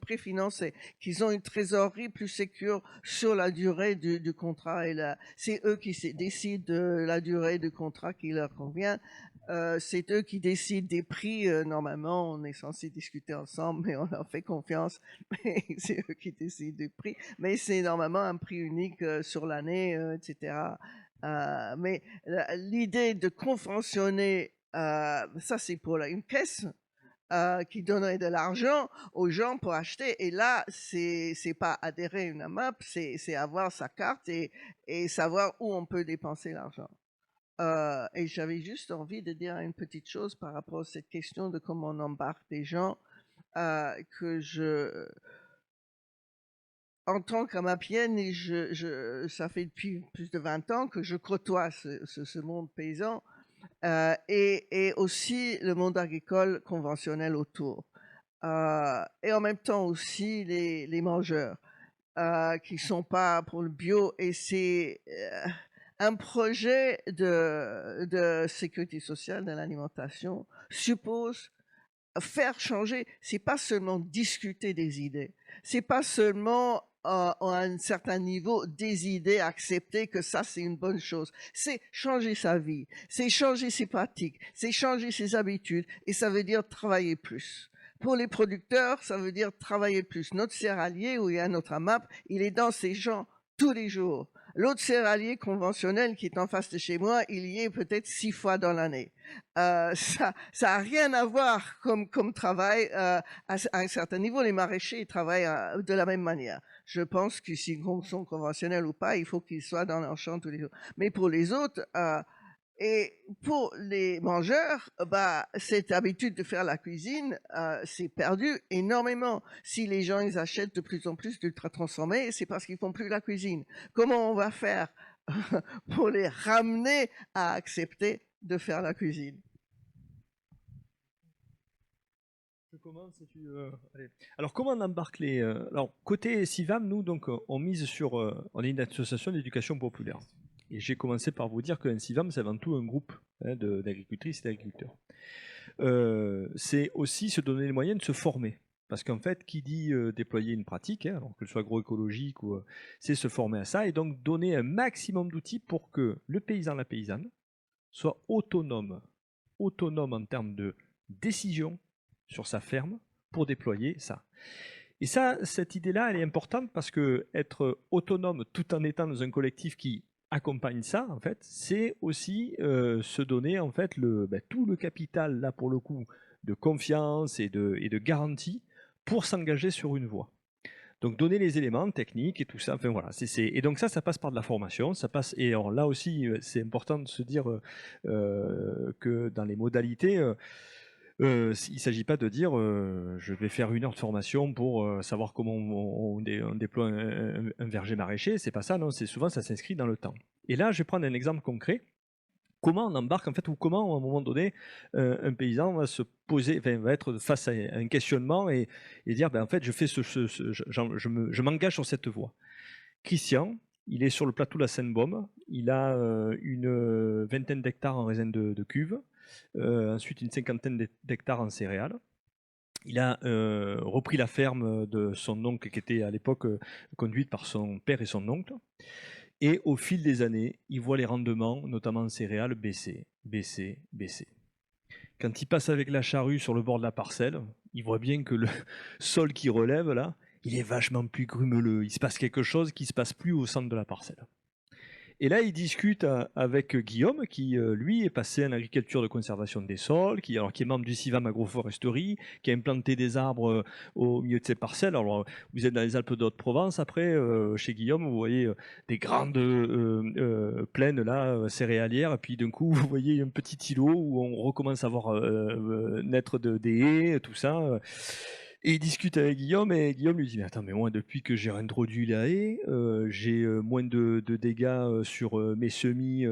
préfinancés, qu'ils ont une trésorerie plus sécure sur la durée du contrat. Et c'est eux qui décident de la durée du contrat qui leur convient. C'est eux qui décident des prix. Normalement, on est censé discuter ensemble, mais on leur fait confiance. Mais c'est eux qui décident des prix. Mais c'est normalement un prix unique sur l'année, etc. Mais l'idée de conventionner, ça c'est pour une caisse qui donnerait de l'argent aux gens pour acheter. Et là, c'est pas adhérer à une AMAP, c'est avoir sa carte et savoir où on peut dépenser l'argent. Et j'avais juste envie de dire une petite chose par rapport à cette question de comment on embarque des gens, en tant qu'amapienne, ça fait depuis plus de 20 ans que je côtoie ce monde paysan et aussi le monde agricole conventionnel autour. Et en même temps aussi les mangeurs qui ne sont pas pour le bio. Et c'est un projet de sécurité sociale de l'alimentation suppose faire changer, c'est pas seulement discuter des idées, c'est pas seulement à un certain niveau des idées, accepter que ça c'est une bonne chose, c'est changer sa vie, c'est changer ses pratiques, c'est changer ses habitudes et ça veut dire travailler plus. Pour les producteurs, ça veut dire travailler plus. Notre céréalier, où il y a notre AMAP, il est dans ces champs tous les jours. L'autre céréalier conventionnel qui est en face de chez moi, il y est peut-être 6 fois dans l'année. Ça a rien à voir comme travail à un certain niveau. Les maraîchers ils travaillent de la même manière. Je pense que s'ils sont conventionnels ou pas, il faut qu'ils soient dans leur champ tous les jours. Mais pour les autres, et pour les mangeurs, cette habitude de faire la cuisine, c'est perdu énormément. Si les gens ils achètent de plus en plus d'ultra transformés, c'est parce qu'ils font plus la cuisine. Comment on va faire pour les ramener à accepter de faire la cuisine? Je Alors, comment on embarque les... alors, côté CIVAM, nous, donc, on mise sur... on est une association d'éducation populaire. Et j'ai commencé par vous dire qu'un CIVAM, c'est avant tout un groupe d'agricultrices et d'agriculteurs. C'est aussi se donner les moyens de se former. Parce qu'en fait, qui dit déployer une pratique, alors que ce soit agroécologique, ou c'est se former à ça, et donc donner un maximum d'outils pour que le paysan, la paysanne, soit autonome en termes de décision sur sa ferme pour déployer ça. Et ça, cette idée-là, elle est importante parce que être autonome tout en étant dans un collectif qui accompagne ça, en fait, c'est aussi se donner en fait tout le capital, là pour le coup, de confiance et de garantie pour s'engager sur une voie. Donc donner les éléments techniques et tout ça, enfin voilà. Et donc ça passe par de la formation, ça passe. Et alors là aussi, c'est important de se dire que dans les modalités, il ne s'agit pas de dire je vais faire 1 heure de formation pour savoir comment on déploie un verger maraîcher. C'est pas ça, non. C'est souvent ça s'inscrit dans le temps. Et là, je vais prendre un exemple concret. Comment on embarque, en fait, ou comment, à un moment donné, un paysan va se poser, enfin, va être face à un questionnement et dire, ben, en fait, je fais je m'engage sur cette voie. Christian, il est sur le plateau de la Seine-Baume, il a une vingtaine d'hectares en raisin de cuve, ensuite une cinquantaine d'hectares en céréales. Il a repris la ferme de son oncle qui était à l'époque conduite par son père et son oncle. Et au fil des années, il voit les rendements, notamment en céréales, baisser. Quand il passe avec la charrue sur le bord de la parcelle, il voit bien que le sol qui relève, là, il est vachement plus grumeleux. Il se passe quelque chose qui ne se passe plus au centre de la parcelle. Et là, il discute avec Guillaume, qui, lui, est passé en agriculture de conservation des sols, qui est membre du CIVAM agroforesterie, qui a implanté des arbres au milieu de ses parcelles. Alors, vous êtes dans les Alpes de Haute-Provence, après, chez Guillaume, vous voyez des grandes plaines là, céréalières, et puis d'un coup, vous voyez un petit îlot où on recommence à voir naître des haies, tout ça. Et il discute avec Guillaume et Guillaume lui dit mais attends, mais moi depuis que j'ai réintroduit la haie, j'ai moins de dégâts sur mes semis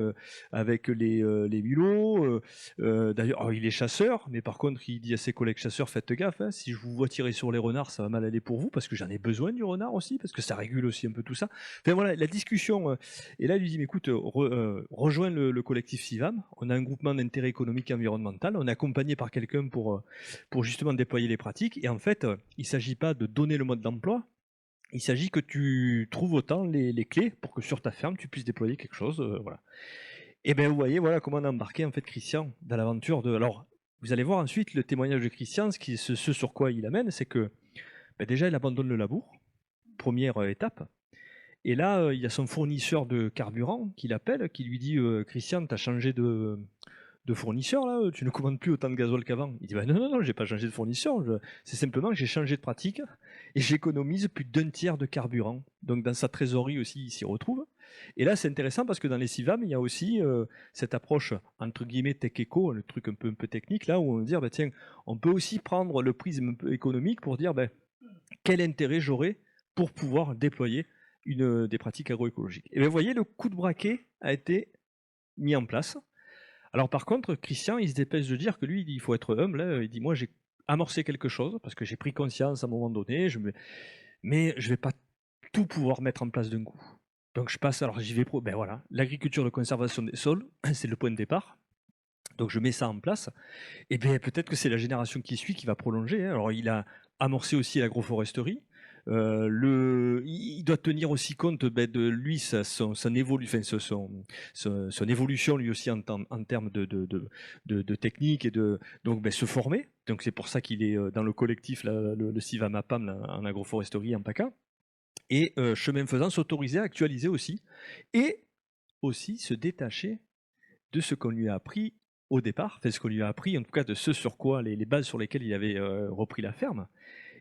avec les mulots. D'ailleurs, il est chasseur, mais par contre il dit à ses collègues chasseurs faites gaffe, hein, si je vous vois tirer sur les renards, ça va mal aller pour vous parce que j'en ai besoin du renard aussi parce que ça régule aussi un peu tout ça. Enfin voilà la discussion. Et là il lui dit mais écoute, rejoins le collectif CIVAM. On a un groupement d'intérêt économique et environnemental. On est accompagné par quelqu'un pour justement déployer les pratiques. Et en fait il ne s'agit pas de donner le mode d'emploi, il s'agit que tu trouves autant les clés pour que sur ta ferme, tu puisses déployer quelque chose. Voilà. Et bien, vous voyez, voilà comment on a embarqué en fait Christian dans l'aventure de... Alors, vous allez voir ensuite le témoignage de Christian, ce sur quoi il amène, c'est que déjà, il abandonne le labour, première étape. Et là, il y a son fournisseur de carburant qui l'appelle, qui lui dit Christian, tu as changé de fournisseur là, tu ne commandes plus autant de gasoil qu'avant. Il dit bah non, j'ai pas changé de fournisseur, c'est simplement que j'ai changé de pratique et j'économise plus d'1/3 de carburant. Donc dans sa trésorerie aussi, il s'y retrouve. Et là, c'est intéressant parce que dans les CIVAM, il y a aussi cette approche entre guillemets tech éco, le truc un peu technique là, où on va dire bah, tiens, on peut aussi prendre le prisme un peu économique pour dire bah, quel intérêt j'aurais pour pouvoir déployer des pratiques agroécologiques. Et bien vous voyez, le coup de braquet a été mis en place. Alors par contre, Christian, il se dépêche de dire que lui, il faut être humble. Hein. Il dit, moi, j'ai amorcé quelque chose parce que j'ai pris conscience à un moment donné, mais je ne vais pas tout pouvoir mettre en place d'un coup. Donc je passe, alors j'y vais, ben voilà, l'agriculture de conservation des sols, c'est le point de départ. Donc je mets ça en place. Et bien peut-être que c'est la génération qui suit qui va prolonger. Hein. Alors il a amorcé aussi l'agroforesterie. Il doit tenir aussi compte de lui, son évolution lui aussi en termes de technique et donc se former. Donc c'est pour ça qu'il est dans le collectif le CIVAM-APAM en agroforesterie en PACA. Et chemin faisant, s'autoriser à actualiser aussi et aussi se détacher de ce qu'on lui a appris au départ, enfin ce qu'on lui a appris en tout cas de ce sur quoi les bases sur lesquelles il avait repris la ferme.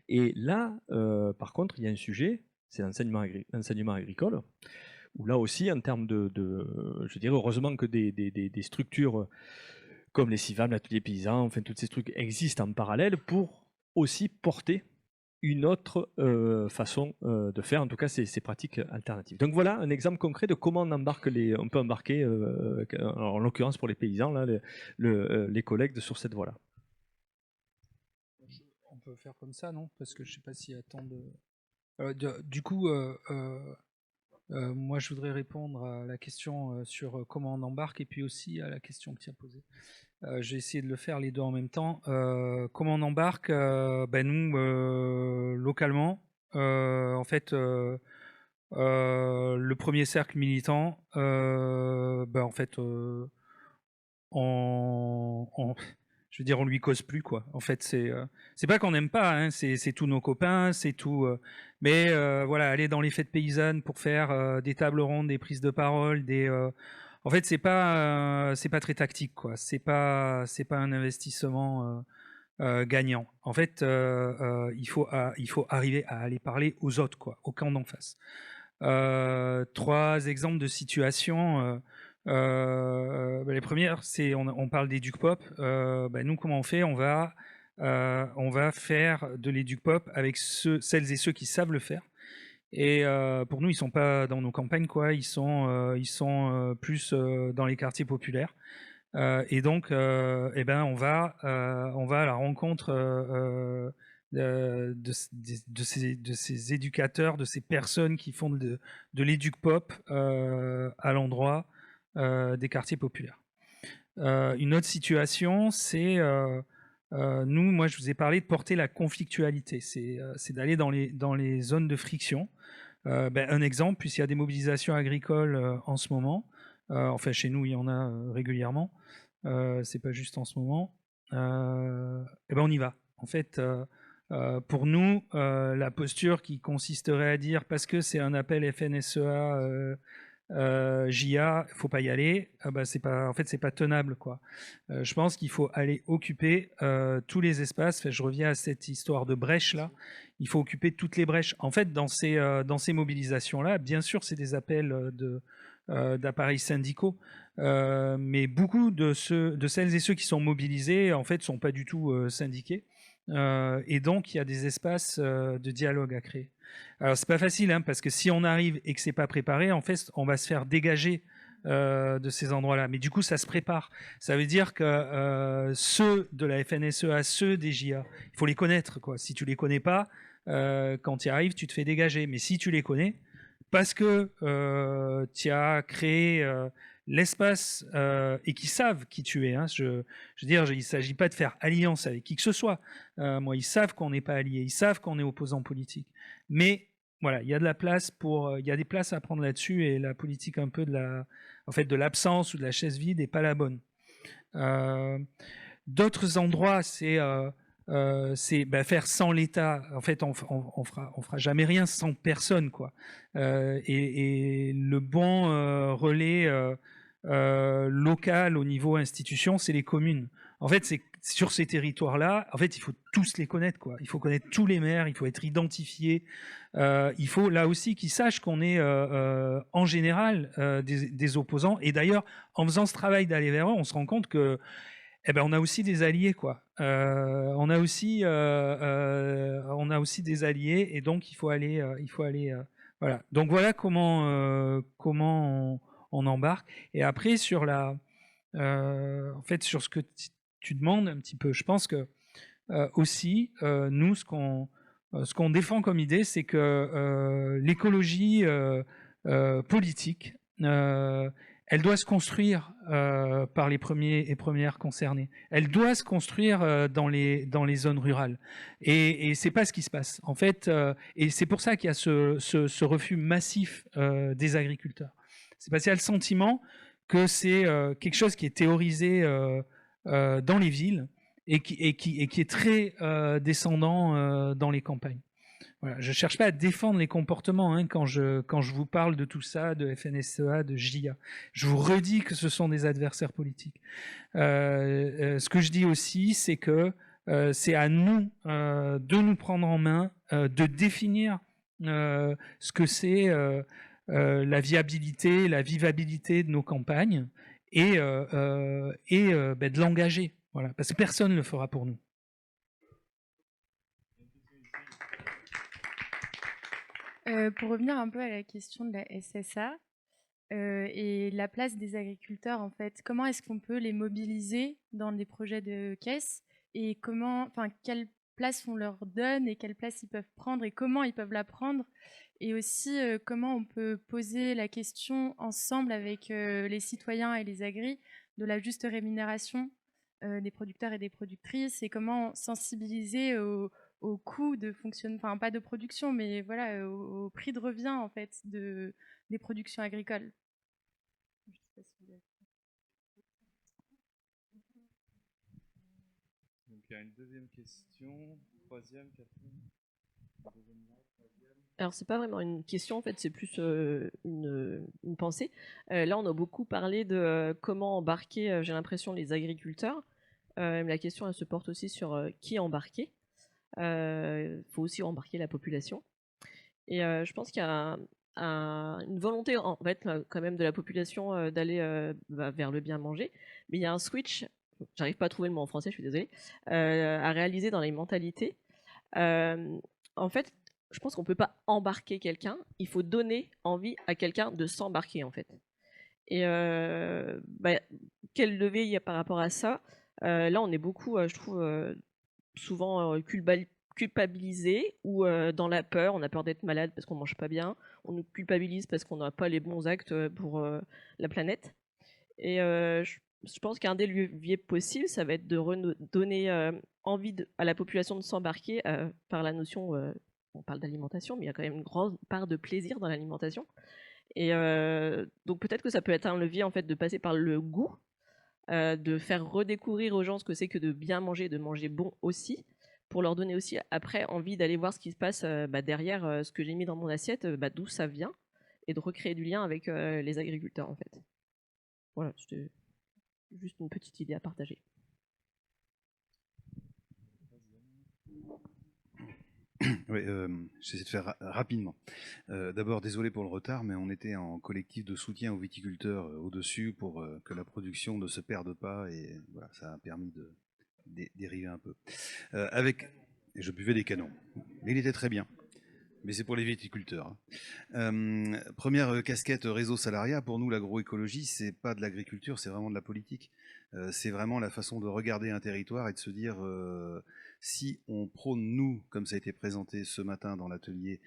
Et là, par contre, il y a un sujet, c'est l'enseignement agricole, où là aussi, en termes je dirais, heureusement que des structures comme les CIVAM, l'atelier paysan, enfin, tous ces trucs existent en parallèle pour aussi porter une autre façon de faire, en tout cas, ces pratiques alternatives. Donc voilà un exemple concret de comment on peut embarquer, en l'occurrence pour les paysans, là, les collègues sur cette voie-là. peut faire comme ça, non? Parce que je sais pas s'il y a tant de... du coup, moi, je voudrais répondre à la question sur comment on embarque et puis aussi à la question que tu as posée. J'ai essayé de le faire les deux en même temps. Comment on embarque nous, localement, en fait, le premier cercle militant, en fait, je veux dire, on lui cause plus, quoi. En fait, c'est pas qu'on n'aime pas, hein, c'est tous nos copains, c'est tout. Mais voilà, aller dans les fêtes paysannes pour faire des tables rondes, des prises de parole, en fait, c'est pas très tactique, quoi. C'est pas un investissement gagnant. En fait, il faut arriver à aller parler aux autres, quoi, au camp d'en face. 3 exemples de situations. Les premières, c'est on parle d'éduc pop. Nous, comment on fait? On va faire de l'éduc pop avec celles et ceux qui savent le faire. Et pour nous, ils sont pas dans nos campagnes, quoi. Ils sont plus dans les quartiers populaires. Et donc, on va à la rencontre de ces éducateurs, de ces personnes qui font de l'éduc pop à l'endroit des quartiers populaires. Une autre situation, c'est moi je vous ai parlé de porter la conflictualité, c'est d'aller dans les zones de friction. Un exemple, puisqu'il y a des mobilisations agricoles en ce moment, enfin chez nous il y en a régulièrement, c'est pas juste en ce moment, on y va. En fait, pour nous, la posture qui consisterait à dire parce que c'est un appel FNSEA JA, faut pas y aller, c'est pas tenable, quoi. Je pense qu'il faut aller occuper tous les espaces. Enfin, je reviens à cette histoire de brèche là. Il faut occuper toutes les brèches. En fait, dans ces mobilisations là, bien sûr, c'est des appels d'appareils syndicaux, mais beaucoup de celles et ceux qui sont mobilisés en fait sont pas du tout syndiqués, et donc il y a des espaces de dialogue à créer. Alors c'est pas facile, hein, parce que si on arrive et que c'est pas préparé, en fait on va se faire dégager de ces endroits-là. Mais du coup ça se prépare. Ça veut dire que ceux de la FNSEA, ceux des JA, il faut les connaître, quoi. Si tu les connais pas, quand tu y arrives, tu te fais dégager. Mais si tu les connais, parce que tu as créé l'espace et qu'ils savent qui tu es. Hein. Je veux dire, il ne s'agit pas de faire alliance avec qui que ce soit. Moi, ils savent qu'on n'est pas alliés, ils savent qu'on est opposants politiques. Mais voilà, il y a de la place il y a des places à prendre là-dessus, et la politique un peu de l'absence ou de la chaise vide n'est pas la bonne. D'autres endroits, c'est faire sans l'État. En fait, on fera jamais rien sans personne, quoi. Et le bon relais local au niveau institution, c'est les communes. En fait, c'est sur ces territoires-là, en fait, il faut tous les connaître, quoi. Il faut connaître tous les maires, il faut être identifié. Il faut là aussi qu'ils sachent qu'on est en général des opposants. Et d'ailleurs, en faisant ce travail d'aller vers eux, on se rend compte que on a aussi des alliés, quoi. On a aussi des alliés, et donc il faut aller voilà. Donc voilà comment on embarque. Et après sur en fait sur ce que tu demandes un petit peu, je pense que aussi nous ce qu'on défend comme idée, c'est que l'écologie politique, elle doit se construire par les premiers et premières concernés. Elle doit se construire dans les zones rurales. Et c'est pas ce qui se passe. En fait, et c'est pour ça qu'il y a ce refus massif des agriculteurs. C'est parce qu'il y a le sentiment que c'est quelque chose qui est théorisé dans les villes et qui est très descendant dans les campagnes. Voilà, je ne cherche pas à défendre les comportements quand je vous parle de tout ça, de FNSEA, de JA. Je vous redis que ce sont des adversaires politiques. Ce que je dis aussi, c'est que c'est à nous de nous prendre en main, de définir ce que c'est la viabilité, la vivabilité de nos campagnes, et de l'engager. Voilà, parce que personne ne le fera pour nous. Pour revenir un peu à la question de la SSA et la place des agriculteurs, en fait, comment est-ce qu'on peut les mobiliser dans des projets de caisse, et quelle place on leur donne et quelle place ils peuvent prendre et comment ils peuvent la prendre. Et aussi comment on peut poser la question ensemble avec les citoyens et les agris de la juste rémunération des producteurs et des productrices et comment sensibiliser au coût de fonctionnement, enfin pas de production, mais voilà, au prix de revient en fait des productions agricoles. Je sais pas si vous avez- Donc il y a une deuxième question, troisième, quatrième. Alors, c'est pas vraiment une question, en fait, c'est plus une pensée. Là, on a beaucoup parlé de comment embarquer, j'ai l'impression, les agriculteurs. Mais la question, elle se porte aussi sur qui embarquer. Il faut aussi embarquer la population. Et je pense qu'il y a une volonté, en fait, quand même, de la population d'aller vers le bien manger. Mais il y a un switch, j'arrive pas à trouver le mot en français, je suis désolée, à réaliser dans les mentalités. En fait, je pense qu'on peut pas embarquer quelqu'un, il faut donner envie à quelqu'un de s'embarquer en fait. Et quel levier il y a par rapport à ça? Là, on est beaucoup, je trouve, souvent culpabilisé ou dans la peur. On a peur d'être malade parce qu'on mange pas bien. On nous culpabilise parce qu'on n'a pas les bons actes pour la planète. Et je pense qu'un des leviers possibles, ça va être de donner envie à la population de s'embarquer par la notion, on parle d'alimentation, mais il y a quand même une grande part de plaisir dans l'alimentation. Et donc peut-être que ça peut être un levier en fait de passer par le goût, de faire redécouvrir aux gens ce que c'est que de bien manger, de manger bon aussi, pour leur donner aussi après envie d'aller voir ce qui se passe derrière ce que j'ai mis dans mon assiette, d'où ça vient, et de recréer du lien avec les agriculteurs en fait. Voilà, c'était juste une petite idée à partager. Oui, j'essaie de faire rapidement. D'abord, désolé pour le retard, mais on était en collectif de soutien aux viticulteurs au-dessus pour que la production ne se perde pas, et voilà, ça a permis de dériver un peu. Et je buvais des canons. Mais il était très bien. Mais c'est pour les viticulteurs. Première casquette réseau salariat, pour nous l'agroécologie, c'est pas de l'agriculture, c'est vraiment de la politique. C'est vraiment la façon de regarder un territoire et de se dire si on prône, nous, comme ça a été présenté ce matin dans l'atelier,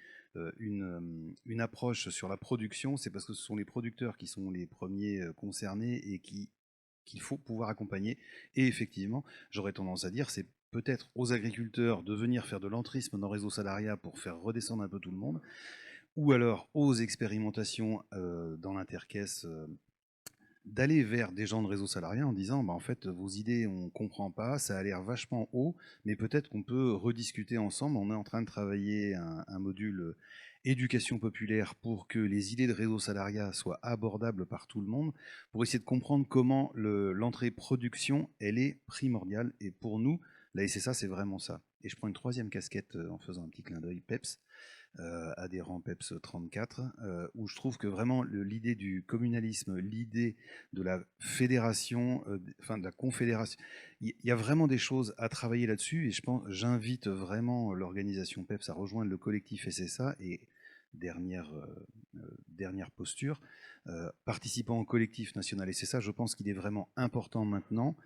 une approche sur la production, c'est parce que ce sont les producteurs qui sont les premiers concernés et qu'il faut pouvoir accompagner. Et effectivement, j'aurais tendance à dire, c'est peut-être aux agriculteurs de venir faire de l'entrisme dans le réseau salariat pour faire redescendre un peu tout le monde, ou alors aux expérimentations dans l'intercaisse, d'aller vers des gens de réseau salariat en disant en fait vos idées on comprend pas, ça a l'air vachement haut, mais peut-être qu'on peut rediscuter ensemble. On est en train de travailler un module éducation populaire pour que les idées de réseau salariat soient abordables par tout le monde, pour essayer de comprendre comment l'entrée production elle est primordiale. Et pour nous la SSA c'est vraiment ça. Et je prends une troisième casquette en faisant un petit clin d'œil PEPS, adhérent PEPS 34, où je trouve que vraiment l'idée du communalisme, l'idée de la fédération, enfin de la confédération, il y a vraiment des choses à travailler là-dessus, et j'invite vraiment l'organisation PEPS à rejoindre le collectif SSA. Et dernière posture, participant au collectif national SSA, je pense qu'il est vraiment important maintenant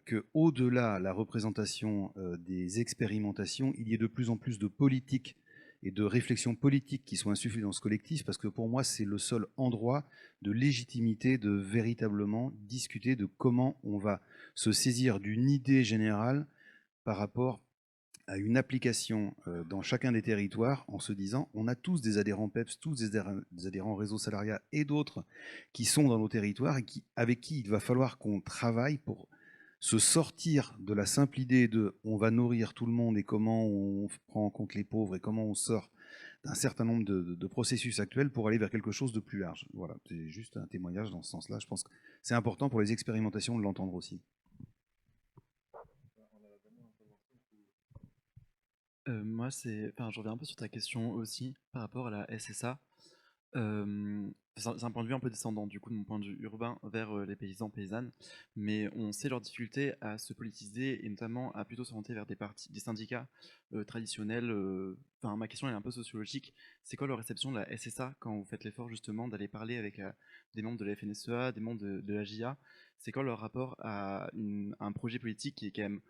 que, au-delà de la représentation des expérimentations, il y ait de plus en plus de politique et de réflexions politiques qui sont insufflées dans ce collectif, parce que pour moi, c'est le seul endroit de légitimité de véritablement discuter de comment on va se saisir d'une idée générale par rapport à une application dans chacun des territoires, en se disant, on a tous des adhérents PEPS, tous des adhérents réseau salariat et d'autres qui sont dans nos territoires et avec qui il va falloir qu'on travaille pour se sortir de la simple idée de on va nourrir tout le monde et comment on prend en compte les pauvres et comment on sort d'un certain nombre de processus actuels pour aller vers quelque chose de plus large. Voilà, c'est juste un témoignage dans ce sens-là. Je pense que c'est important pour les expérimentations de l'entendre aussi. Moi, je reviens un peu sur ta question aussi par rapport à la SSA. C'est un point de vue un peu descendant du coup de mon point de vue urbain vers les paysans, paysannes, mais on sait leur difficulté à se politiser et notamment à plutôt s'orienter vers des syndicats traditionnels. Ma question est un peu sociologique. C'est quoi leur réception de la SSA quand vous faites l'effort justement d'aller parler avec des membres de la FNSEA, des membres de la JA? C'est quoi leur rapport à un projet politique qui est quand même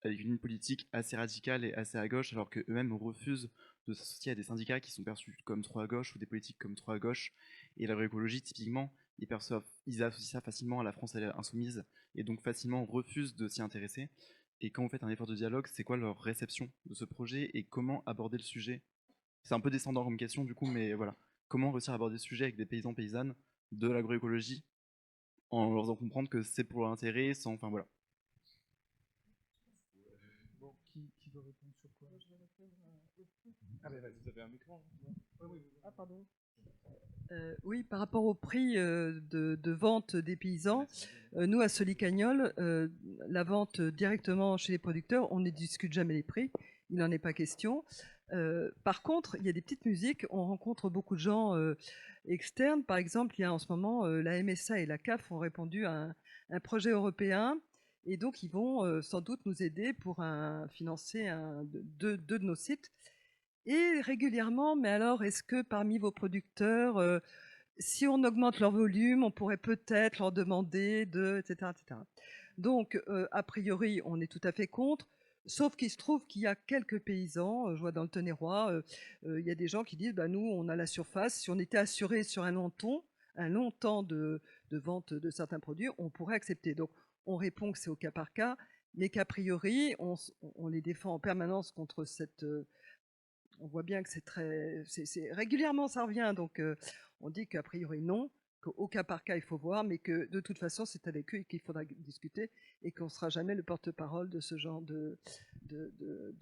avec une ligne politique assez radicale et assez à gauche, alors qu'eux-mêmes refusent de s'associer à des syndicats qui sont perçus comme trop à gauche ou des politiques comme trop à gauche. Et l'agroécologie, typiquement, ils associent ça facilement à la France insoumise et donc facilement refusent de s'y intéresser. Et quand vous faites un effort de dialogue, c'est quoi leur réception de ce projet et comment aborder le sujet? C'est un peu descendant comme question du coup, mais voilà. Comment réussir à aborder le sujet avec des paysans paysannes de l'agroécologie en leur faisant comprendre que c'est pour leur intérêt, sans, enfin voilà. Bon, qui veut répondre sur quoi? Ah ben vas-y, vous avez un micro. Ah pardon. Oui, par rapport au prix de vente des paysans, nous à Solicagnol, la vente directement chez les producteurs, on ne discute jamais les prix, il n'en est pas question. Par contre, il y a des petites musiques, on rencontre beaucoup de gens externes. Par exemple, il y a en ce moment la MSA et la CAF ont répondu à un projet européen et donc ils vont sans doute nous aider pour financer deux de nos sites. Et régulièrement, mais alors, est-ce que parmi vos producteurs, si on augmente leur volume, on pourrait peut-être leur demander etc., etc. Donc, a priori, on est tout à fait contre, sauf qu'il se trouve qu'il y a quelques paysans, je vois dans le Tenairois, il y a des gens qui disent, bah, nous, on a la surface, si on était assuré sur un long temps de vente de certains produits, on pourrait accepter. Donc, on répond que c'est au cas par cas, mais qu'a priori, on les défend en permanence contre cette... on voit bien que régulièrement ça revient, donc on dit qu'a priori non, qu'au cas par cas il faut voir, mais que de toute façon c'est avec eux qu'il faudra discuter et qu'on ne sera jamais le porte-parole de ce genre de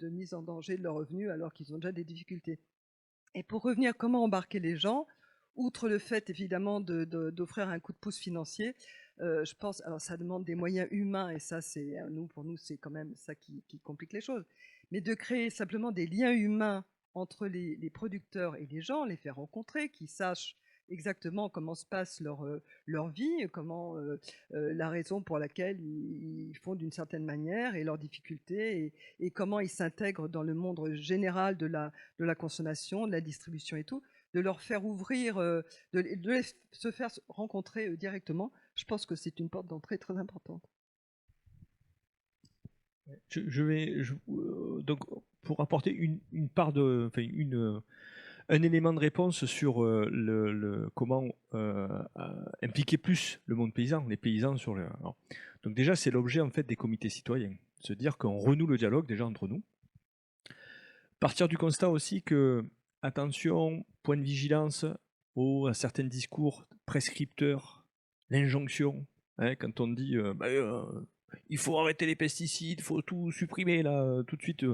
mise en danger de leurs revenus alors qu'ils ont déjà des difficultés. Et pour revenir, comment embarquer les gens, outre le fait évidemment d'offrir un coup de pouce financier, je pense, alors ça demande des moyens humains et ça pour nous c'est quand même ça qui complique les choses, mais de créer simplement des liens humains entre les producteurs et les gens, les faire rencontrer, qu'ils sachent exactement comment se passe leur vie, comment la raison pour laquelle ils font d'une certaine manière et leurs difficultés et comment ils s'intègrent dans le monde général de la consommation, de la distribution et tout, de leur faire ouvrir, se faire rencontrer directement. Je pense que c'est une porte d'entrée très importante. Donc, pour apporter une part un élément de réponse sur comment impliquer plus le monde paysan, les paysans sur le. Alors, donc déjà, c'est l'objet en fait des comités citoyens, se dire qu'on renoue le dialogue déjà entre nous. Partir du constat aussi que attention, point de vigilance à certains discours prescripteurs, l'injonction, hein, quand on dit il faut arrêter les pesticides, il faut tout supprimer là, tout de suite.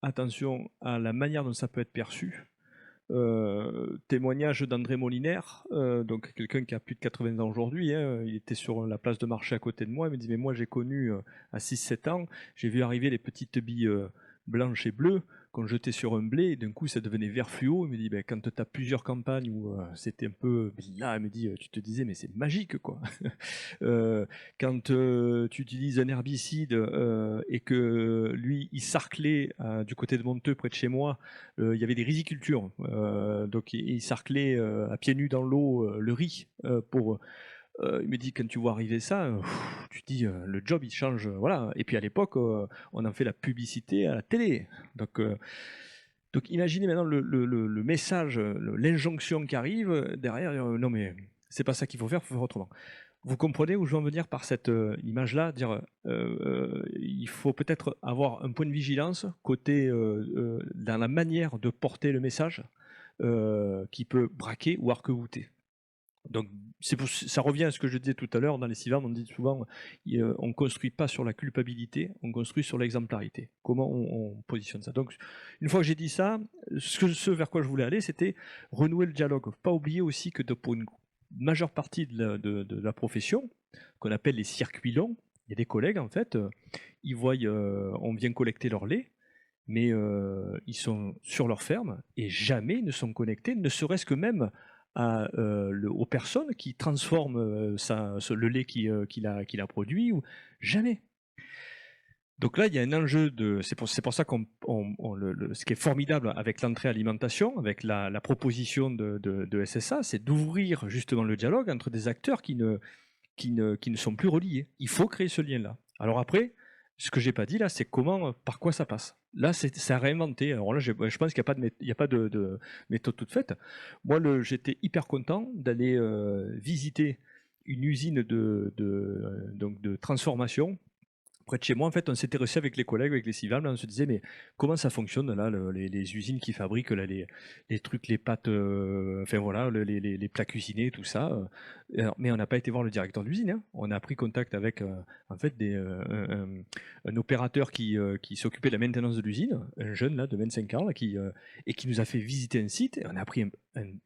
Attention à la manière dont ça peut être perçu. Témoignage d'André Molinaire, donc quelqu'un qui a plus de 80 ans aujourd'hui, hein, il était sur la place de marché à côté de moi, il me dit mais moi j'ai connu à 6-7 ans, j'ai vu arriver les petites billes blanches et bleues qu'on jetait sur un blé et d'un coup ça devenait vert fluo. Il me dit ben, quand tu as plusieurs campagnes où c'était un peu là, il me dit tu te disais mais c'est magique quoi. Quand tu utilises un herbicide et que lui il sarclait du côté de Monteux près de chez moi, il y avait des rizicultures, donc il sarclait à pieds nus dans l'eau le riz pour il me dit quand tu vois arriver ça, tu te dis le job il change, voilà. Et puis à l'époque on en fait la publicité à la télé, donc imaginez maintenant le message, l'injonction qui arrive derrière, non mais c'est pas ça qu'il faut faire autrement. Vous comprenez où je veux en venir par cette image-là, dire il faut peut-être avoir un point de vigilance côté dans la manière de porter le message qui peut braquer ou arc-bouter. Donc ça revient à ce que je disais tout à l'heure, dans les CIVAM on dit souvent on ne construit pas sur la culpabilité, on construit sur l'exemplarité. Comment on positionne ça? Donc une fois que j'ai dit ça, ce vers quoi je voulais aller, c'était renouer le dialogue. Pas oublier aussi que pour une majeure partie de la profession, qu'on appelle les circuits longs, il y a des collègues en fait, ils voient on vient collecter leur lait, mais ils sont sur leur ferme et jamais ne sont connectés, ne serait-ce que même aux personnes qui transforment le lait qu'il a produit, ou jamais. Donc là, il y a un enjeu c'est pour ça ce qui est formidable avec l'entrée alimentation, avec la proposition de SSA, c'est d'ouvrir justement le dialogue entre des acteurs qui ne sont plus reliés. Il faut créer ce lien-là. Alors après, Ce que j'ai pas dit là, c'est comment, par quoi ça passe. Là, c'est à réinventer. Alors là, je pense qu'il n'y a pas de méthode toute faite. Moi, j'étais hyper content d'aller visiter une usine donc de transformation près de chez moi. En fait, on s'était reçu avec les collègues, avec les civils, on se disait, mais comment ça fonctionne là, les usines qui fabriquent là, les trucs, les pâtes, enfin voilà, les plats cuisinés, tout ça. Alors, mais on n'a pas été voir le directeur d'usine. Hein. On a pris contact avec en fait un opérateur qui s'occupait de la maintenance de l'usine, un jeune là de 25 ans là, et qui nous a fait visiter un site. Et on a appris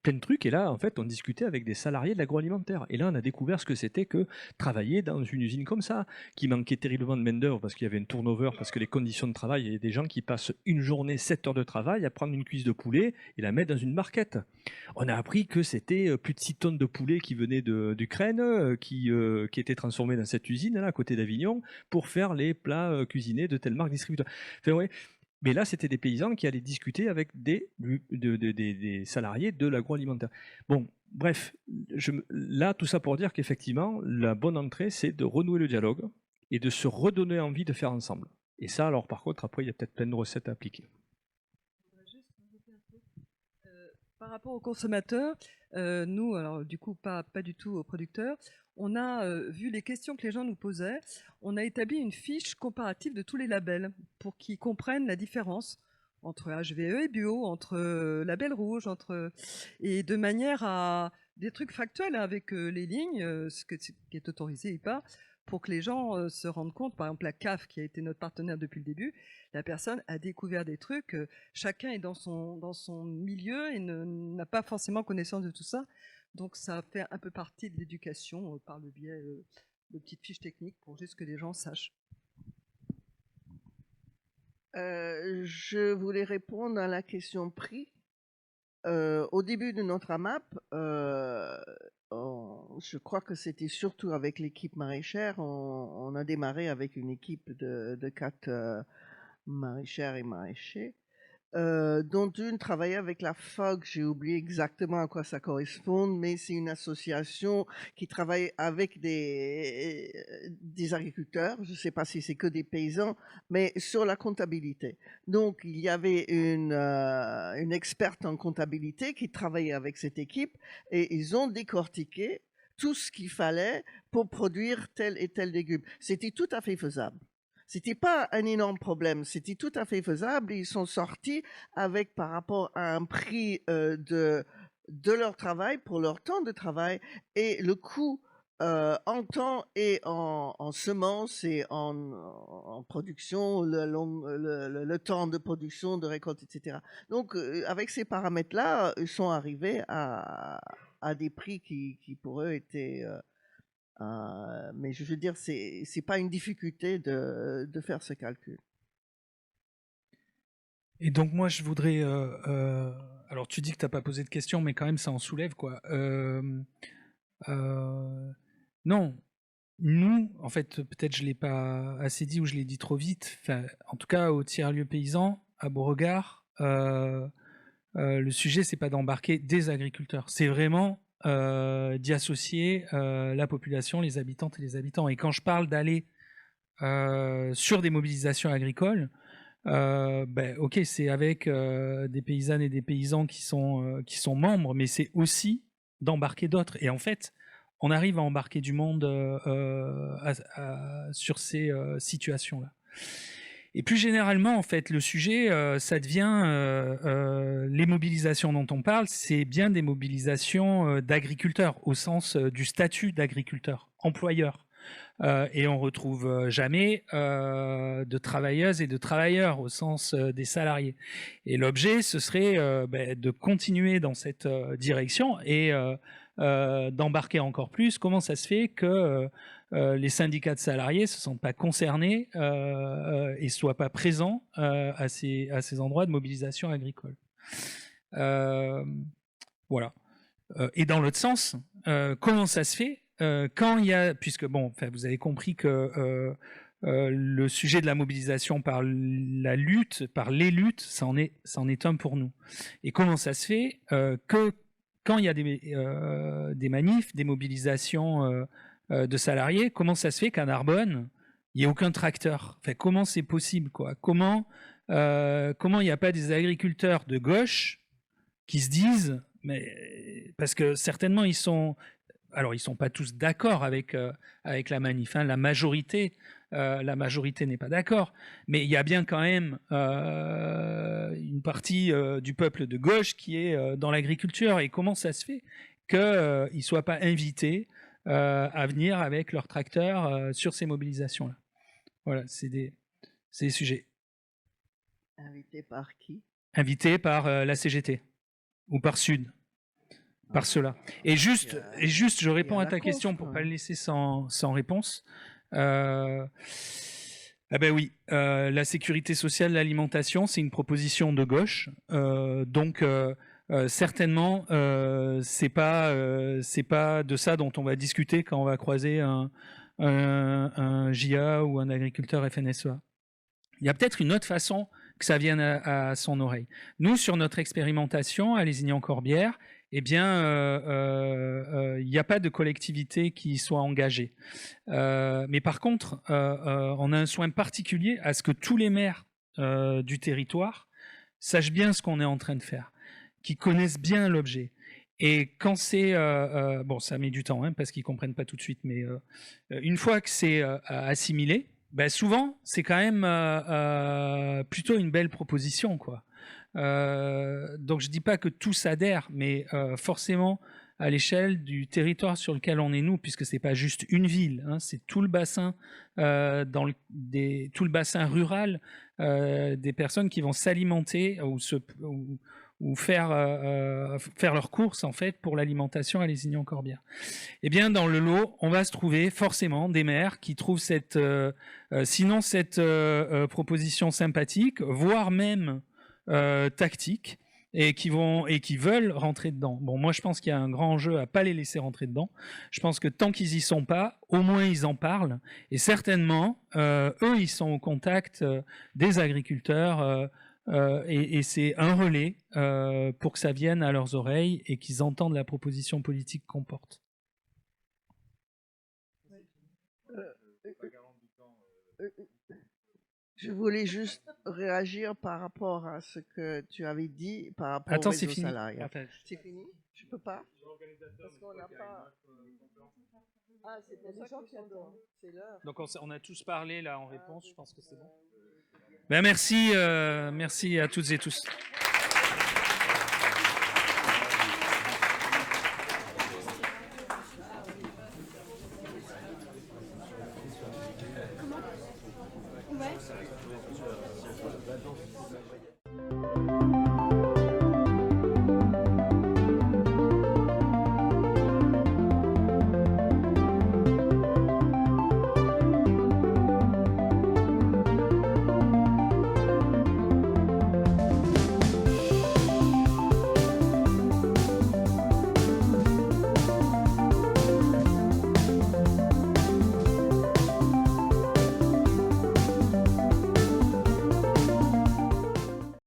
plein de trucs. Et là, en fait, on discutait avec des salariés de l'agroalimentaire. Et là, on a découvert ce que c'était que travailler dans une usine comme ça, qui manquait terriblement de main-d'œuvre parce qu'il y avait un turnover, parce que les conditions de travail, il y a des gens qui passent une journée, 7 heures de travail à prendre une cuisse de poulet et la mettre dans une marquette. On a appris que c'était plus de 6 tonnes de poulet qui venaient d'Ukraine, qui étaient transformés dans cette usine là, à côté d'Avignon, pour faire les plats cuisinés de telle marque distributeur. Enfin, ouais. Mais là, c'était des paysans qui allaient discuter avec des salariés de l'agroalimentaire. Bon, bref, là, tout ça pour dire qu'effectivement, la bonne entrée, c'est de renouer le dialogue et de se redonner envie de faire ensemble. Et ça, alors par contre, après, il y a peut-être plein de recettes à appliquer. Par rapport aux consommateurs, nous, alors du coup, pas du tout aux producteurs, on a vu les questions que les gens nous posaient, on a établi une fiche comparative de tous les labels pour qu'ils comprennent la différence entre HVE et bio, entre label rouge, et de manière à des trucs factuels avec les lignes, ce qui est autorisé ou pas, pour que les gens se rendent compte. Par exemple, la CAF, qui a été notre partenaire depuis le début, la personne a découvert des trucs, chacun est dans son milieu et n'a pas forcément connaissance de tout ça. Donc ça fait un peu partie de l'éducation par le biais de petites fiches techniques pour juste que les gens sachent. Je voulais répondre à la question prix. Au début de notre AMAP, je crois que c'était surtout avec l'équipe maraîchère. On a démarré avec une équipe de 4 maraîchères et maraîchers, dont une travaillait avec la FOG. J'ai oublié exactement à quoi ça correspond, mais c'est une association qui travaille avec des agriculteurs. Je ne sais pas si c'est que des paysans, mais sur la comptabilité. Donc, il y avait une experte en comptabilité qui travaillait avec cette équipe et ils ont décortiqué tout ce qu'il fallait pour produire tel et tel légume. C'était tout à fait faisable. C'était pas un énorme problème, c'était tout à fait faisable. Ils sont sortis avec, par rapport à un prix de leur travail, pour leur temps de travail, et le coût en temps et en semences et en production, le temps de production, de récolte, etc. Donc, avec ces paramètres-là, ils sont arrivés à des prix qui pour eux étaient... mais je veux dire, c'est pas une difficulté de faire ce calcul. Et donc moi, je voudrais... alors tu dis que tu n'as pas posé de questions, mais quand même, ça en soulève, quoi. Non, nous, en fait, peut-être je ne l'ai pas assez dit ou je l'ai dit trop vite. Enfin, en tout cas, au tiers-lieu paysan, à Beauregard, le sujet, c'est pas d'embarquer des agriculteurs. C'est vraiment... d'y associer la population, les habitantes et les habitants. Et quand je parle d'aller sur des mobilisations agricoles, ok, c'est avec des paysannes et des paysans qui sont membres, mais c'est aussi d'embarquer d'autres. Et en fait, on arrive à embarquer du monde sur ces situations-là. Et plus généralement, en fait, le sujet, ça devient les mobilisations dont on parle, c'est bien des mobilisations d'agriculteurs, au sens du statut d'agriculteur, employeur. Et on retrouve jamais de travailleuses et de travailleurs au sens des salariés. Et l'objet, ce serait de continuer dans cette direction et d'embarquer encore plus. Comment ça se fait que les syndicats de salariés ne se sentent pas concernés et ne soient pas présents à ces endroits de mobilisation agricole. Voilà. Et dans l'autre sens, comment ça se fait quand il y a... Puisque, bon, vous avez compris que le sujet de la mobilisation par la lutte, par les luttes, ça en est un pour nous. Et comment ça se fait que quand il y a des manifs, des mobilisations... de salariés, comment ça se fait qu'à Narbonne, il n'y a aucun tracteur. Enfin, comment c'est possible, quoi? Comment il n'y a pas des agriculteurs de gauche qui se disent, mais parce que certainement ils sont pas tous d'accord avec la manif, hein, la majorité n'est pas d'accord, mais il y a bien quand même une partie du peuple de gauche qui est dans l'agriculture. Et comment ça se fait qu'ils ne soient pas invités à venir avec leurs tracteurs sur ces mobilisations-là? Voilà, c'est des sujets. Invité par qui? Invité par la CGT ou par Sud, par cela. Et juste, je réponds à ta question pour ne pas le laisser sans réponse. Ah ben oui, la sécurité sociale, l'alimentation, c'est une proposition de gauche. Donc, certainement, c'est pas de ça dont on va discuter quand on va croiser un JA ou un agriculteur FNSEA. Il y a peut-être une autre façon que ça vienne à son oreille. Nous, sur notre expérimentation à Lézignan-Corbière, eh bien, il n'y a pas de collectivité qui soit engagée. Mais par contre, on a un soin particulier à ce que tous les maires du territoire sachent bien ce qu'on est en train de faire, qu'ils connaissent bien l'objet. Et quand c'est... bon, ça met du temps, hein, parce qu'ils ne comprennent pas tout de suite, mais une fois que c'est assimilé, ben souvent, c'est quand même plutôt une belle proposition, quoi. Donc, je ne dis pas que tous adhèrent, mais forcément, à l'échelle du territoire sur lequel on est nous, puisque ce n'est pas juste une ville, hein, c'est tout le bassin, tout le bassin rural des personnes qui vont s'alimenter ou faire leurs courses en fait pour l'alimentation à Lézignan-Corbière. Eh bien, dans le lot, on va se trouver forcément des maires qui trouvent sinon cette proposition sympathique, voire même tactique, et qui veulent rentrer dedans. Bon, moi, je pense qu'il y a un grand enjeu à pas les laisser rentrer dedans. Je pense que tant qu'ils y sont pas, au moins ils en parlent, et certainement, eux, ils sont au contact des agriculteurs. Et c'est un relais pour que ça vienne à leurs oreilles et qu'ils entendent la proposition politique qu'on porte. Je voulais juste réagir par rapport à ce que tu avais dit par rapport Attends, au c'est réseau fini. salarial. Enfin, c'est fini? Je peux pas? Parce qu'on n'a pas... Ah, c'est pour les gens qui adorent. C'est l'heure. Donc on a tous parlé là en réponse, je pense que c'est bon. Ben merci à toutes et tous.